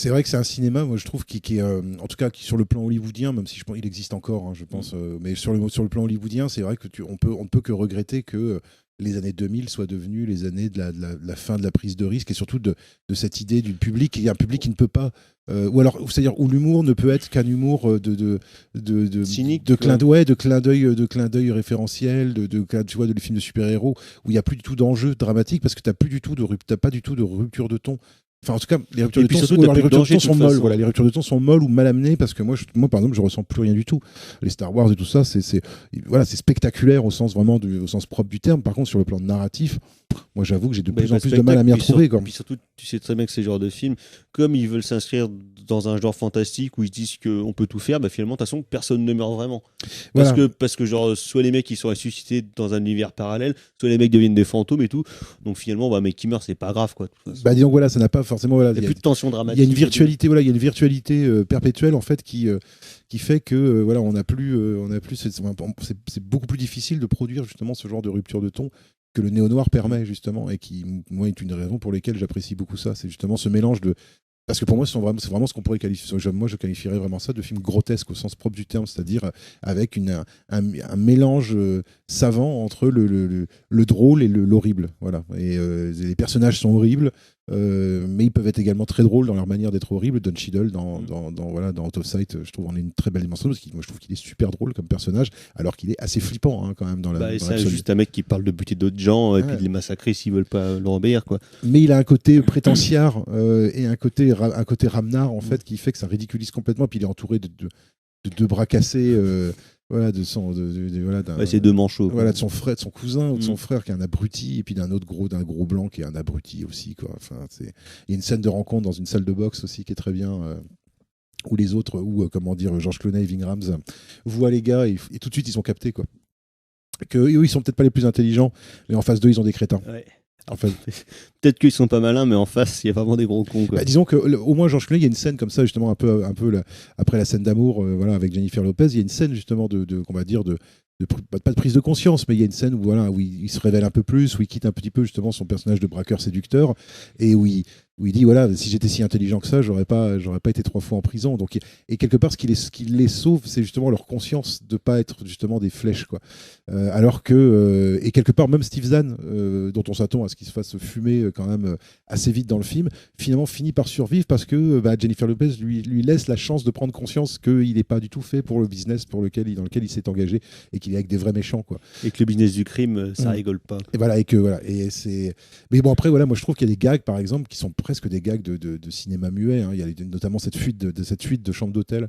vrai que c'est un cinéma, moi je trouve, qui est, en tout cas qui, sur le plan hollywoodien, même si je pense il existe encore, hein, je pense, mais sur le plan hollywoodien, c'est vrai que on ne peut que regretter que les années 2000 soient devenues les années de la fin de la prise de risque, et surtout de cette idée du public. Il y a un public qui ne peut pas, ou alors, c'est-à-dire où l'humour ne peut être qu'un humour cynique, de clin d'œil référentiel, tu vois, de films de super-héros, où il n'y a plus du tout d'enjeu dramatique, parce que tu n'as pas du tout de rupture de ton. Enfin, en tout cas, les ruptures de ton sont molles. Voilà, les ruptures de ton sont molles ou mal amenées, parce que moi, par exemple, je ressens plus rien du tout. Les Star Wars et tout ça, c'est spectaculaire au sens propre du terme. Par contre, sur le plan narratif, moi, j'avoue que j'ai de plus en plus de mal à m'y retrouver. Et puis surtout, tu sais très bien que ces genres de films, comme ils veulent s'inscrire dans un genre fantastique où ils disent qu'on peut tout faire, finalement, de toute façon, personne ne meurt vraiment. Parce que genre, soit les mecs ils sont ressuscités dans un univers parallèle, soit les mecs deviennent des fantômes et tout. Donc finalement, mais qui meurt, c'est pas grave, quoi. Disons, voilà, ça n'a pas forcément. Voilà, il n'y a plus de tension dramatique. Il y a une virtualité, il y a une virtualité perpétuelle en fait qui fait que on n'a plus, c'est beaucoup plus difficile de produire justement ce genre de rupture de ton que le néo-noir permet justement, et qui, moi, est une raison pour laquelle j'apprécie beaucoup ça. C'est justement ce mélange de. Parce que pour moi, c'est vraiment ce qu'on pourrait qualifier. Moi, je qualifierais vraiment ça de film grotesque au sens propre du terme, c'est-à-dire avec un mélange savant entre le drôle et l'horrible. Voilà. Et les personnages sont horribles, mais ils peuvent être également très drôles dans leur manière d'être horribles. Don Cheadle dans Out of Sight, je trouve, en est une très belle dimension, parce que moi, je trouve qu'il est super drôle comme personnage, alors qu'il est assez flippant, hein, quand même, dans la. C'est juste un mec qui parle de buter d'autres gens et puis de les massacrer s'ils veulent pas le obéir, quoi. Mais il a un côté prétentiaire et un côté ramenard, en fait, qui fait que ça ridiculise complètement. Puis il est entouré de bras cassés. C'est deux manchots. Voilà, de son frère, de son cousin ou de son frère qui est un abruti, et puis d'un gros blanc qui est un abruti aussi, quoi. Enfin, il y a une scène de rencontre dans une salle de boxe aussi qui est très bien, où les autres, George Clooney et Ving Rhames voient les gars et tout de suite ils sont captés, quoi. Que eux, ils sont peut-être pas les plus intelligents, mais en face d'eux ils ont des crétins. Ouais. Enfin, peut-être qu'ils sont pas malins, mais en face, il y a vraiment des gros cons. Quoi. Bah, disons que au moins George Clooney, il y a une scène comme ça justement un peu après la scène d'amour, voilà, avec Jennifer Lopez, il y a une scène justement on va dire pas de prise de conscience, mais il y a une scène où il se révèle un peu plus, où il quitte un petit peu justement son personnage de braqueur séducteur, et où il dit voilà, si j'étais si intelligent que ça, j'aurais pas été 3 fois en prison. Donc, et quelque part, ce qui les sauve, c'est justement leur conscience de pas être justement des flèches, quoi. Alors que et quelque part même Steve Zahn, dont on s'attend à ce qu'il se fasse fumer quand même assez vite dans le film, finalement finit par survivre parce que Jennifer Lopez lui laisse la chance de prendre conscience qu'il n'est pas du tout fait pour le business dans lequel il s'est engagé et qu'il est avec des vrais méchants, quoi. Et que le business du crime, ça rigole pas. Et voilà, et c'est. Mais bon, après, voilà, moi je trouve qu'il y a des gags, par exemple, qui sont presque des gags de cinéma muet. Hein. Il y a notamment cette fuite de chambre d'hôtel,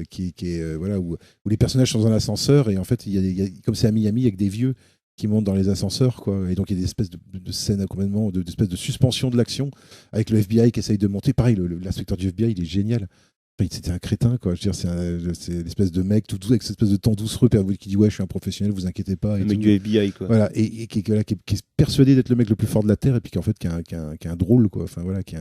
qui est voilà, où les personnages sont dans un ascenseur et en fait, il y a comme c'est à Miami, avec des vieux qui montent dans les ascenseurs, quoi. Et donc il y a des espèces de scènes complètement, d'espèces de suspension de l'action avec le FBI qui essaye de monter. Pareil, l'inspecteur du FBI, il est génial. C'était un crétin, quoi. Je veux dire, c'est l'espèce de mec tout doux, avec cette espèce de ton doucereux qui dit ouais, je suis un professionnel, vous inquiétez pas. Le mec du FBI, quoi. Voilà, et qui est persuadé d'être le mec le plus fort de la terre, et puis qui est un drôle, quoi. Enfin voilà, qui est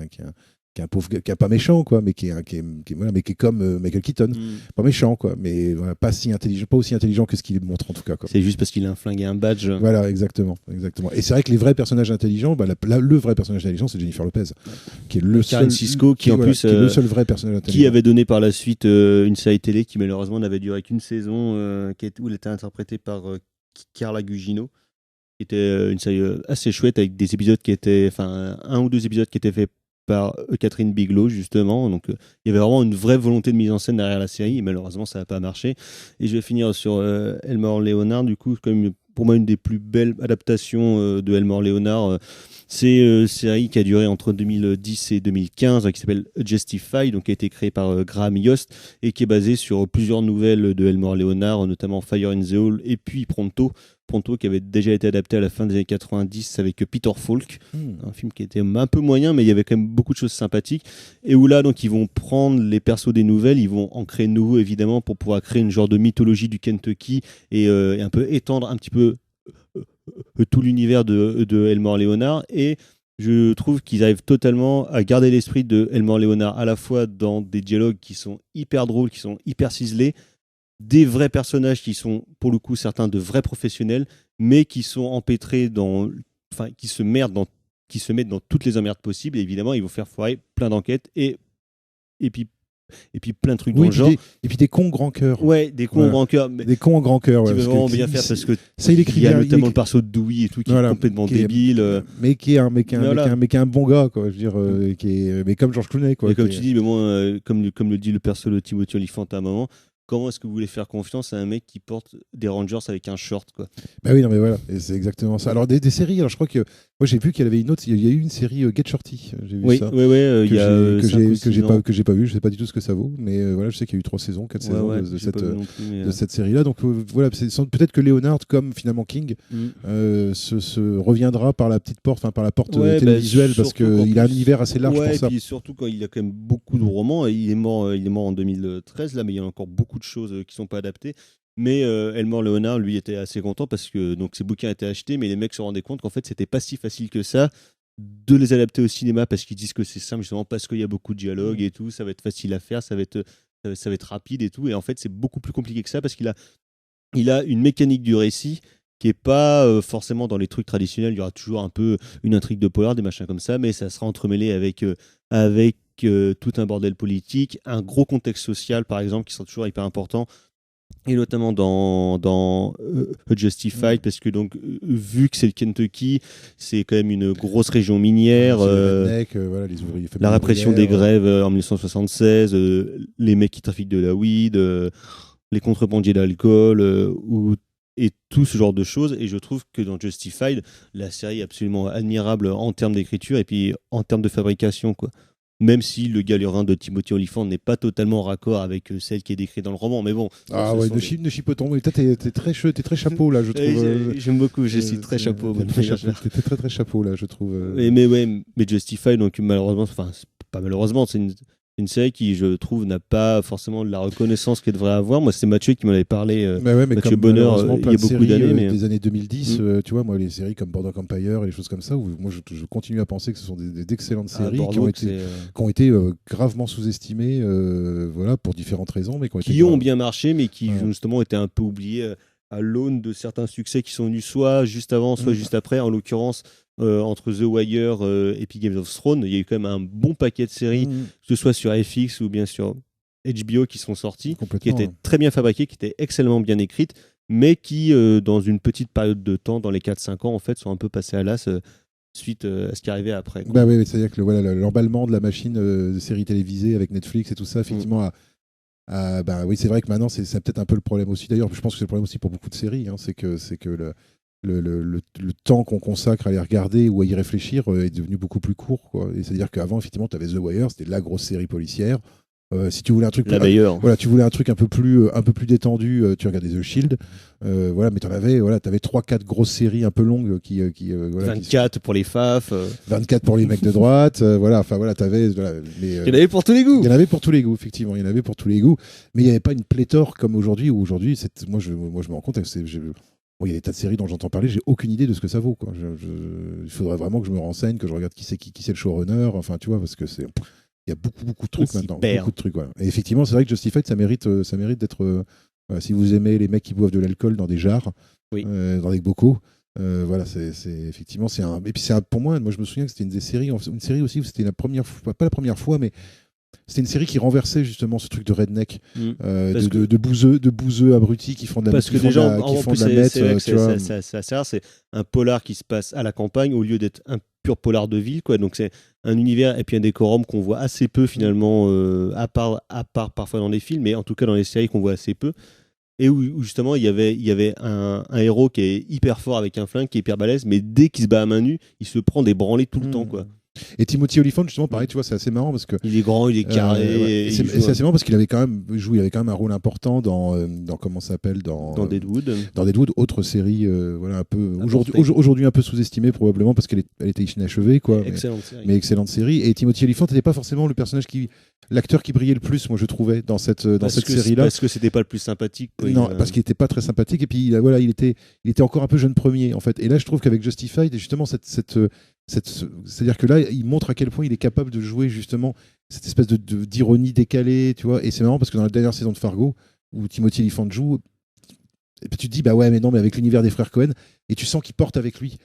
un pauvre, qui est pas méchant, quoi, mais qui est comme Michael Keaton, pas méchant, quoi, mais voilà, pas aussi intelligent que ce qu'il montre en tout cas, quoi. C'est juste parce qu'il a un flingue et un badge. Voilà, exactement. Et c'est vrai que les vrais personnages intelligents, le vrai personnage intelligent, c'est Jennifer Lopez, qui est le seul, Cisco, qui est le seul vrai personnage intelligent, qui avait donné par la suite une série télé qui malheureusement n'avait duré qu'une saison, où elle était interprétée par Carla Gugino, qui était une série assez chouette avec des épisodes qui étaient, enfin 1 ou 2 épisodes qui étaient faits par Catherine Bigelow, justement. Donc il y avait vraiment une vraie volonté de mise en scène derrière la série, et malheureusement ça n'a pas marché. Et je vais finir sur Elmore Leonard, du coup, comme pour moi une des plus belles adaptations de Elmore Leonard. C'est une série qui a duré entre 2010 et 2015, qui s'appelle Justified, donc qui a été créée par Graham Yost et qui est basée sur plusieurs nouvelles de Elmore Leonard, notamment Fire in the Hole et puis Pronto, qui avait déjà été adapté à la fin des années 90 avec Peter Falk, un film qui était un peu moyen, mais il y avait quand même beaucoup de choses sympathiques, et où là donc ils vont prendre les persos des nouvelles, ils vont en créer de nouveaux évidemment pour pouvoir créer une genre de mythologie du Kentucky et un peu étendre un petit peu tout l'univers de Elmore Leonard. Et je trouve qu'ils arrivent totalement à garder l'esprit de Elmore Leonard, à la fois dans des dialogues qui sont hyper drôles, qui sont hyper ciselés, des vrais personnages qui sont pour le coup certains de vrais professionnels, mais qui sont empêtrés qui se mettent dans toutes les emmerdes possibles. Et évidemment, ils vont faire foirer plein d'enquêtes et puis plein de trucs dans le genre. Et puis des cons grand cœur. Ouais, des cons grand cœur. Des cons en grand cœur. Qui veut vraiment bien faire, parce que ça, il y a notamment le perso de Dewey et tout qui est complètement débile. Mais qui est un bon gars, quoi. Je veux dire, mais comme George Clooney, quoi. Et comme tu dis, mais moi, comme le dit le perso de Timothy Olyphant à un moment, comment est-ce que vous voulez faire confiance à un mec qui porte des Rangers avec un short, quoi? Bah oui, non mais voilà, et c'est exactement ça. Alors des séries, alors je crois que moi j'ai vu qu'il y avait il y a eu une série Get Shorty, j'ai vu ça. Oui, que j'ai pas vu, je sais pas du tout ce que ça vaut, mais voilà, je sais qu'il y a eu 3 saisons, 4 saisons de cette série-là. Donc voilà, peut-être que Leonard, comme finalement King, se reviendra par la petite porte, enfin par la porte télévisuelle, parce qu'il a un univers assez large pour ça. Et puis surtout quand il a quand même beaucoup de romans, il est mort en 2013 là, mais il y a encore beaucoup de choses qui sont pas adaptées. Mais Elmore Leonard, lui, était assez content parce que donc, ses bouquins étaient achetés, mais les mecs se rendaient compte qu'en fait, c'était pas si facile que ça de les adapter au cinéma, parce qu'ils disent que c'est simple, justement parce qu'il y a beaucoup de dialogues et tout, ça va être facile à faire, ça va être rapide et tout. Et en fait, c'est beaucoup plus compliqué que ça, parce qu'il a une mécanique du récit qui est pas forcément dans les trucs traditionnels. Il y aura toujours un peu une intrigue de polar, des machins comme ça, mais ça sera entremêlé avec tout un bordel politique, un gros contexte social, par exemple, qui sera toujours hyper important. Et notamment dans Justified, parce que donc vu que c'est le Kentucky, c'est quand même une grosse région minière, les ouvriers, la répression des grèves en 1976, les mecs qui trafiquent de la weed, les contrebandiers d'alcool, et tout ce genre de choses. Et je trouve que dans Justified, la série est absolument admirable en termes d'écriture et puis en termes de fabrication, quoi. Même si le galurin de Timothy Olyphant n'est pas totalement raccord avec celle qui est décrite dans le roman, mais bon. Ah ouais, ne chipotons. T'es très chapeau là, je trouve. J'aime beaucoup, je suis très chapeau. T'es très chapeau là, je trouve. Mais Justified, donc malheureusement, enfin pas malheureusement, c'est une série qui, je trouve, n'a pas forcément de la reconnaissance qu'elle devrait avoir. Moi, c'est Mathieu qui m'en avait parlé. Mais Mathieu Bonheur, il y a beaucoup d'années. Mais... des années 2010, tu vois, moi, les séries comme Border Empire et les choses comme ça, où moi, je continue à penser que ce sont d'excellentes séries qui ont été gravement sous-estimées, voilà, pour différentes raisons. Mais qui ont bien marché, mais qui, justement, étaient un peu oubliées à l'aune de certains succès qui sont venus soit juste avant, soit juste après. En l'occurrence, entre The Wire et puis Game of Thrones, il y a eu quand même un bon paquet de séries, que ce soit sur FX ou bien sur HBO, qui sont sorties, qui étaient très bien fabriquées, qui étaient excellemment bien écrites, mais qui, dans une petite période de temps, dans les 4-5 ans, en fait, sont un peu passées à l'as suite à ce qui arrivait après. Bah oui, c'est-à-dire que l'emballement de la machine de séries télévisées avec Netflix et tout ça, effectivement, bah oui, c'est vrai que maintenant, c'est peut-être un peu le problème aussi. D'ailleurs, je pense que c'est le problème aussi pour beaucoup de séries, c'est que le temps qu'on consacre à les regarder ou à y réfléchir est devenu beaucoup plus court, quoi. Et c'est-à-dire qu'avant, effectivement, tu avais The Wire, c'était la grosse série policière. Si tu voulais un truc, tu voulais un truc un peu plus détendu, tu regardais The Shield, voilà, mais t'avais 3-4 grosses séries un peu longues qui 24 pour les FAF, 24 pour les mecs de droite, voilà, enfin voilà, t'avais, voilà, mais, il y en avait pour tous les goûts. Il y en avait pour tous les goûts, effectivement, il y en avait pour tous les goûts, mais il n'y avait pas une pléthore comme aujourd'hui. Où aujourd'hui, moi je me rends compte que il y a des tas de séries dont j'entends parler, j'ai aucune idée de ce que ça vaut, quoi. Il faudrait vraiment que je me renseigne, que je regarde qui c'est le showrunner, enfin tu vois, parce que c'est il y a beaucoup de trucs maintenant, beaucoup de trucs, voilà. Et effectivement, c'est vrai que Justified, ça mérite d'être. Si vous aimez les mecs qui boivent de l'alcool dans des jarres, dans des bocaux, voilà, c'est effectivement Et puis pour moi, je me souviens que c'était une série aussi où c'était la première fois, pas la première fois, mais c'était une série qui renversait justement ce truc de redneck, de bouseux abrutis qui font de la parce que des gens, en plus, c'est assez rare, c'est un polar qui se passe à la campagne au lieu d'être un pur polar de ville, quoi. Donc c'est un univers et puis un décorum qu'on voit assez peu finalement, à part parfois dans les films, mais en tout cas dans les séries qu'on voit assez peu. Et où justement il y avait un héros qui est hyper fort avec un flingue, qui est hyper balèze, mais dès qu'il se bat à main nue, il se prend des branlées tout le temps, quoi. Et Timothy Olyphant, justement, pareil, tu vois, c'est assez marrant parce que il est grand, il est carré. C'est assez marrant parce qu'il avait quand même un rôle important dans comment ça s'appelle, dans Deadwood. Dans Deadwood, autre série, voilà, un peu aujourd'hui un peu sous-estimée probablement parce qu'elle était inachevée, quoi. Mais excellente série. Et Timothy Olyphant n'était pas forcément l'acteur qui brillait le plus, moi je trouvais, dans cette série-là. Parce que c'était pas le plus sympathique, quoi. Non, parce qu'il était pas très sympathique et puis voilà, il était encore un peu jeune premier en fait. Et là, je trouve qu'avec Justified, justement c'est-à-dire que là, il montre à quel point il est capable de jouer justement cette espèce d'ironie décalée, tu vois. Et c'est marrant parce que dans la dernière saison de Fargo, où Timothy Olyphant joue, tu te dis bah ouais, mais non, mais avec l'univers des frères Cohen, et tu sens qu'il porte avec lui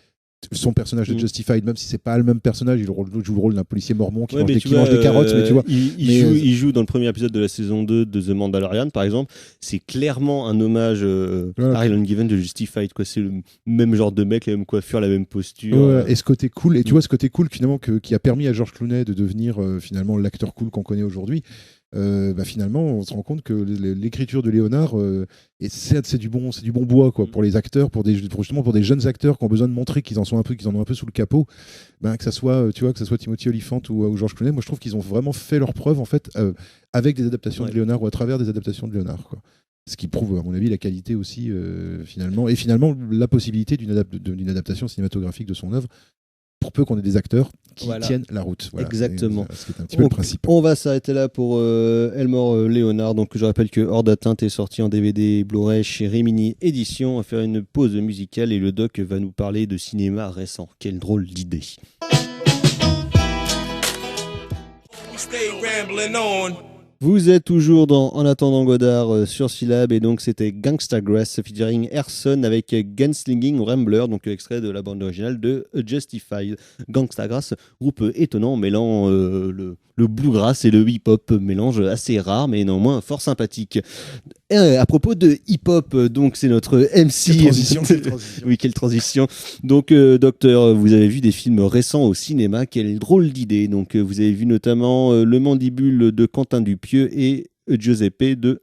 son personnage de Justified, même si c'est pas le même personnage, il joue le rôle d'un policier mormon qui mange des carottes, mais tu vois. Il joue dans le premier épisode de la saison 2 de The Mandalorian, par exemple. C'est clairement un hommage à Rylan Given de Justified, quoi. C'est le même genre de mec, la même coiffure, la même posture. Et ce côté cool, et tu vois ce côté cool finalement qui a permis à George Clooney de devenir finalement l'acteur cool qu'on connaît aujourd'hui. Finalement, on se rend compte que l'écriture de Léonard, c'est du bon bois, quoi, pour les acteurs, justement pour des jeunes acteurs qui ont besoin de montrer qu'ils en ont un peu sous le capot. Que ça soit Timothy Olyphant ou George Clooney, moi je trouve qu'ils ont vraiment fait leur preuve en fait avec des adaptations de Léonard ou à travers des adaptations de Léonard, quoi. Ce qui prouve, à mon avis, la qualité aussi finalement la possibilité d'une adaptation cinématographique de son œuvre, pour peu qu'on ait des acteurs qui tiennent la route. Voilà. Exactement. C'est un petit peu le principe. On va s'arrêter là pour Elmore Léonard. Donc, je rappelle que Hors d'atteinte est sorti en DVD et Blu-ray chez Rimini Édition. On va faire une pause musicale et le doc va nous parler de cinéma récent. Quelle drôle d'idée. Vous êtes toujours dans En attendant Godard sur Syllab, et donc c'était Gangsta Grass featuring Erson avec Gunslinging Rambler, donc extrait de la bande originale de Justified. Gangsta Grass, groupe étonnant mêlant le bluegrass et le hip-hop, mélange assez rare mais néanmoins fort sympathique. Et à propos de hip-hop, donc c'est notre MC. Quelle transition. Oui, quelle transition. Donc, docteur, vous avez vu des films récents au cinéma. Quelle drôle d'idée. Donc, vous avez vu notamment Le Mandibule de Quentin Dupieux et Giuseppe de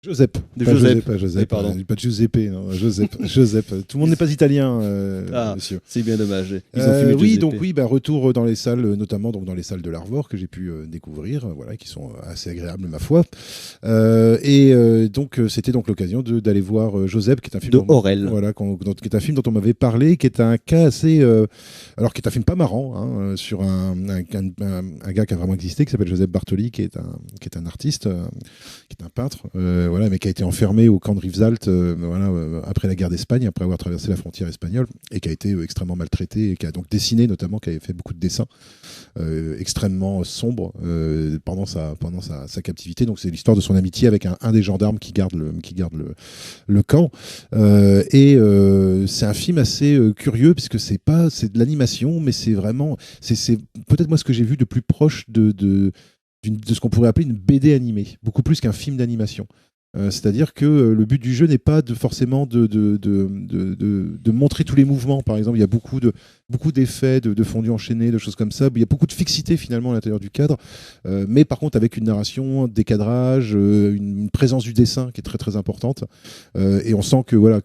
Joseph. Pas Joseph. Pardon. Pas Giuseppe, non, Joseph. Tout le monde n'est pas italien, monsieur. C'est bien dommage. Retour dans les salles, notamment donc dans les salles de l'Arvor que j'ai pu découvrir, qui sont assez agréables, ma foi. Donc c'était donc l'occasion d'aller voir Joseph, qui est un film de Aurel. Qui est un film dont on m'avait parlé, qui est un cas assez, qui est un film pas marrant, sur un gars qui a vraiment existé, qui s'appelle Joseph Bartoli, qui est un artiste, qui est un peintre. Mais qui a été enfermé au camp de Rivesaltes après la guerre d'Espagne, après avoir traversé la frontière espagnole, et qui a été extrêmement maltraité, et qui a donc dessiné notamment, qui avait fait beaucoup de dessins extrêmement sombres pendant sa captivité. Donc c'est l'histoire de son amitié avec un des gendarmes qui garde le camp. C'est un film assez curieux, puisque c'est de l'animation, mais c'est vraiment c'est peut-être moi ce que j'ai vu de plus proche de ce qu'on pourrait appeler une BD animée, beaucoup plus qu'un film d'animation. C'est-à-dire que le but du jeu n'est pas forcément de montrer tous les mouvements. Par exemple, il y a beaucoup d'effets, de fondus enchaînés, de choses comme ça. Il y a beaucoup de fixité finalement à l'intérieur du cadre, mais par contre avec une narration, des cadrages, une présence du dessin qui est très très importante. Et on sent que Aurel,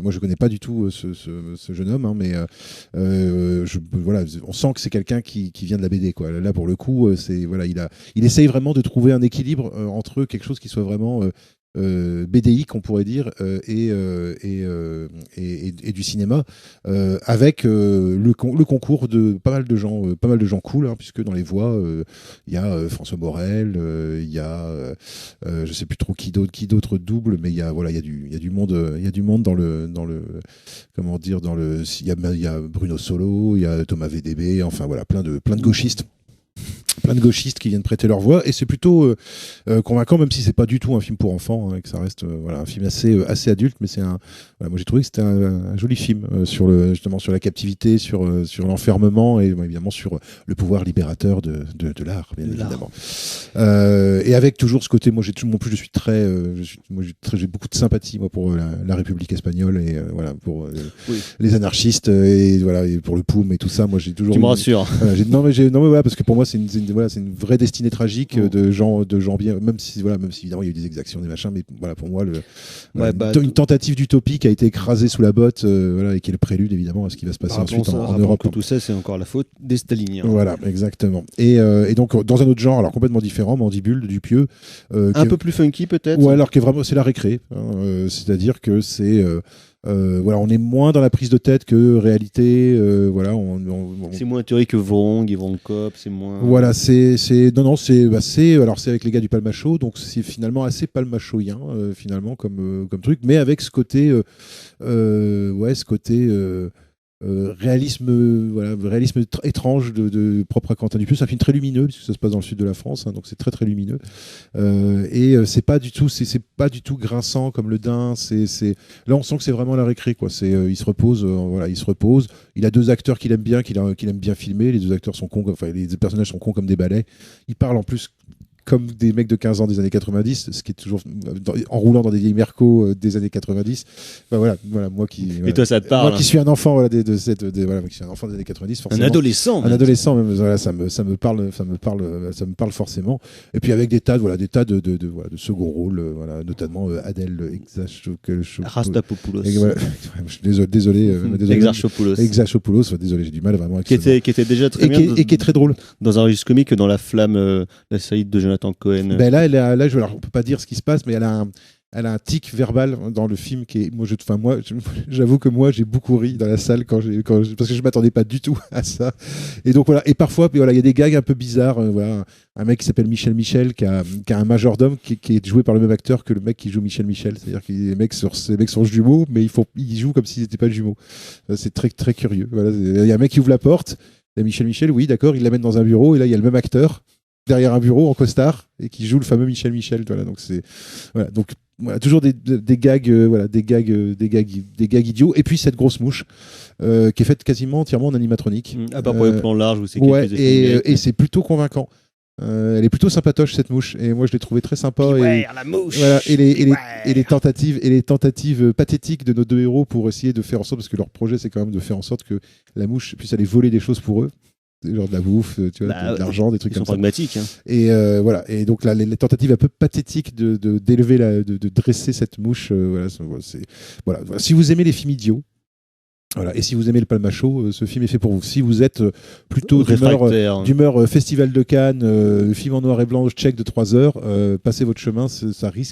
moi je connais pas du tout ce jeune homme, mais on sent que c'est quelqu'un qui vient de la BD, quoi. Là pour le coup, il essaye vraiment de trouver un équilibre entre quelque chose qui soit vraiment BDique, on pourrait dire, et du cinéma, avec le concours de pas mal de gens cool, puisque dans les voix il y a François Morel, il y a je sais plus trop qui d'autre double, mais il y a du monde dans le comment dire, il y a Bruno Solo, il y a Thomas VDB, enfin voilà, plein de gauchistes. Plein de gauchistes qui viennent prêter leur voix, et c'est plutôt convaincant, même si c'est pas du tout un film pour enfants, et que ça reste un film assez adulte, mais moi j'ai trouvé que c'était un joli film justement sur la captivité, sur l'enfermement, et évidemment sur le pouvoir libérateur de l'art, bien évidemment. Et avec toujours ce côté, moi j'ai beaucoup de sympathie pour la République espagnole, et pour les anarchistes, et pour le POUM et tout ça. Moi j'ai toujours. Tu me rassures. Parce que pour moi c'est une vraie destinée tragique de gens bien, même si évidemment il y a eu des exactions, des machins, mais pour moi une tentative d'utopie qui a été écrasée sous la botte, et qui est le prélude évidemment à ce qui va se passer ensuite en Europe. Tout ça, c'est encore la faute des staliniens. Voilà, exactement. Et donc dans un autre genre, alors complètement différent, Mandibule de Dupieux, un peu plus funky peut-être. Ouais, alors que vraiment c'est la récré, c'est-à-dire que c'est on est moins dans la prise de tête que réalité. C'est moins théorique que Vrong, Yvon Cop, c'est moins. Voilà, c'est avec les gars du Palmacho, donc c'est finalement assez palmachoïen finalement comme truc, mais avec ce côté, réalisme étrange de propre à Quentin Dupieux. C'est un film très lumineux puisque ça se passe dans le sud de la France, donc c'est très très lumineux, et c'est pas du tout grinçant comme Le Dain. Là on sent que c'est vraiment la récré, quoi. Il se repose, il a deux acteurs qu'il aime bien filmer. Les deux acteurs sont cons, les personnages sont cons comme des balais. Ils parlent en plus comme des mecs de 15 ans des années 90, ce qui est toujours en roulant dans des vieilles Merco des années 90. Moi qui. Et toi, ça te parle. Moi qui suis un enfant, moi qui suis un enfant des années 90, forcément. Un adolescent, même, ça me parle forcément. Et puis avec des tas de second rôles, notamment Adèle Rastapopoulos. Je suis désolé. Exarchopoulos, désolé, j'ai du mal vraiment. Qui était déjà très bien. Et qui est très drôle. Dans un registre comique, dans La Flamme, la série de Jonathan Cohen. On peut pas dire ce qui se passe, mais elle a un tic verbal dans le film qui est. J'avoue que moi j'ai beaucoup ri dans la salle parce que je m'attendais pas du tout à ça. Et donc voilà. Et parfois, il y a des gags un peu bizarres. Un mec qui s'appelle Michel, qui a un majordome qui est joué par le même acteur que le mec qui joue Michel. C'est-à-dire que les mecs sont jumeaux, mais ils jouent comme s'ils n'étaient pas jumeaux. C'est très très curieux. Il y a un mec qui ouvre la porte. Il y a Michel, oui, d'accord. Il l'amène dans un bureau, et là il y a le même acteur derrière un bureau en costard, et qui joue le fameux Michel. Donc toujours des gags, des gags idiots, et puis cette grosse mouche qui est faite quasiment entièrement en animatronique. À part pour les plans larges où c'est et c'est plutôt convaincant. Elle est plutôt sympatoche, cette mouche, et moi je l'ai trouvée très sympa. La mouche. Et les tentatives pathétiques de nos deux héros pour essayer de faire en sorte, parce que leur projet c'est quand même de faire en sorte que la mouche puisse aller voler des choses pour eux. genre de la bouffe, tu vois, de l'argent, des trucs comme ça. Ils sont pragmatiques. Hein. Et voilà. Et donc là, les tentatives un peu pathétiques d'élever, de dresser cette mouche. Voilà. Si vous aimez les films idiots. Voilà. Et si vous aimez le Palmacho, ce film est fait pour vous. Si vous êtes plutôt d'humeur Festival de Cannes, film en noir et blanc, check de 3 heures, passez votre chemin,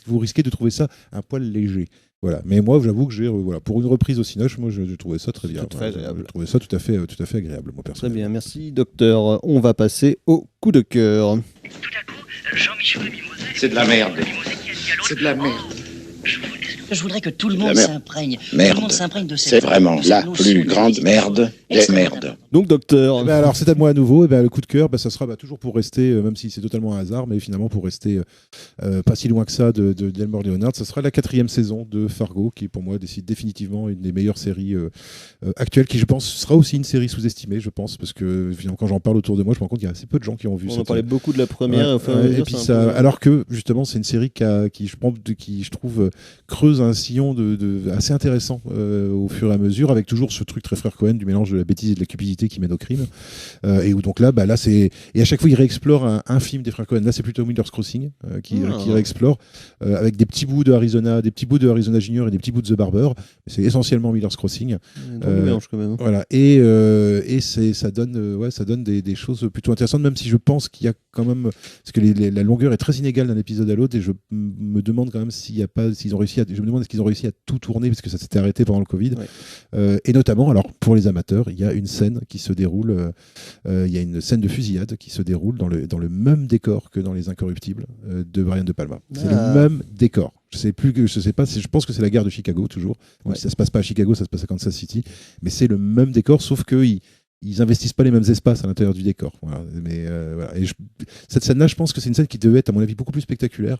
vous risquez de trouver ça un poil léger. Voilà. Mais moi, j'avoue que pour une reprise au Cinoche, moi, je trouvais ça très bien. Très agréable. Je trouvais ça tout à fait agréable, moi, personnellement. Très bien, merci, docteur. On va passer au coup de cœur. Tout à coup, Jean-Michel Mimosé... C'est de la merde. C'est de la merde. Je voudrais que tout le monde s'imprègne. Merde. Tout le monde s'imprègne de cette... C'est vraiment la plus grande merde des merdes. Donc, docteur. Alors, c'est à moi à nouveau. Le coup de cœur, ça sera toujours pour rester, même si c'est totalement un hasard, mais finalement pour rester pas si loin que ça d'Elmore Leonard. Ça sera la 4e saison de Fargo, qui pour moi décide définitivement une des meilleures séries actuelles, qui je pense sera aussi une série sous-estimée, je pense, parce que finalement, quand j'en parle autour de moi, je me rends compte qu'il y a assez peu de gens qui ont vu. On en parlait beaucoup de la première. Et puis alors que justement, c'est une série qui je trouve creuse un sillon assez intéressant au fur et à mesure, avec toujours ce truc très frère Cohen du mélange de la bêtise et de la cupidité qui mène au crime. Et où donc là c'est... Et à chaque fois, il réexplore un film des frères Cohen. Là, c'est plutôt Miller's Crossing qui réexplore avec des petits bouts de Arizona Junior et des petits bouts de The Barber. C'est essentiellement Miller's Crossing. Mélange quand même. Voilà. Et ça donne des choses plutôt intéressantes, même si je pense qu'il y a quand même... Parce que la longueur est très inégale d'un épisode à l'autre, et je me demande quand même s'ils ont réussi est-ce qu'ils ont réussi à tout tourner, parce que ça s'était arrêté pendant le Covid. Et notamment, alors pour les amateurs, il y a une scène qui se déroule, il y a une scène de fusillade qui se déroule dans le même décor que dans Les Incorruptibles de Brian De Palma. C'est le même décor. Je pense que c'est la gare de Chicago toujours. Ouais. Ça se passe pas à Chicago, ça se passe à Kansas City, mais c'est le même décor, sauf que ils investissent pas les mêmes espaces à l'intérieur du décor. Voilà. Mais voilà. Et cette scène-là, je pense que c'est une scène qui devait être, à mon avis, beaucoup plus spectaculaire,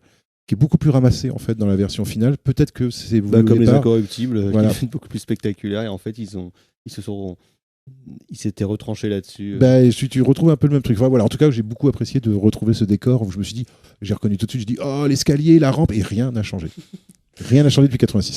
qui est beaucoup plus ramassée en fait dans la version finale. Peut-être que c'est comme Les Incorruptibles, qui est beaucoup plus spectaculaire, et en fait ils s'étaient retranchés là-dessus. Tu retrouves un peu le même truc. Enfin, voilà. En tout cas, j'ai beaucoup apprécié de retrouver ce décor où je me suis dit, j'ai reconnu tout de suite, je dis l'escalier, la rampe, et rien n'a changé. Rien n'a changé depuis 86.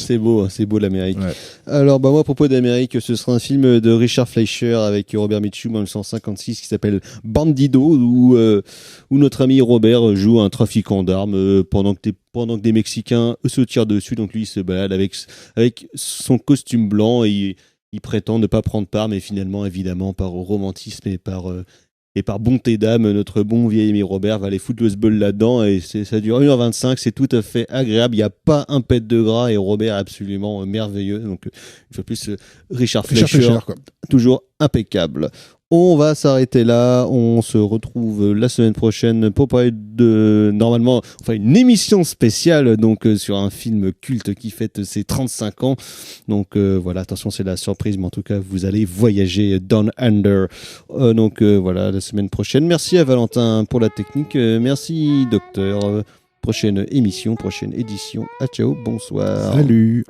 C'est beau l'Amérique. Ouais. Alors moi, à propos d'Amérique, ce sera un film de Richard Fleischer avec Robert Mitchum en 1956 qui s'appelle Bandido, où notre ami Robert joue un trafiquant d'armes pendant que des Mexicains se tirent dessus. Donc lui, il se balade avec son costume blanc, et il prétend ne pas prendre part, mais finalement, évidemment, par romantisme et par bonté d'âme, notre bon vieil ami Robert va aller foutre le sbeul là-dedans, et ça dure 1h25, c'est tout à fait agréable, il n'y a pas un pet de gras, et Robert est absolument merveilleux. Donc, une fois plus, Richard Fleischer, toujours impeccable. On va s'arrêter là, on se retrouve la semaine prochaine pour parler une émission spéciale sur un film culte qui fête ses 35 ans. Donc voilà, attention, c'est la surprise, mais en tout cas, vous allez voyager down under. Voilà, la semaine prochaine. Merci à Valentin pour la technique, merci docteur. Prochaine émission, prochaine édition. Ciao, bonsoir. Salut.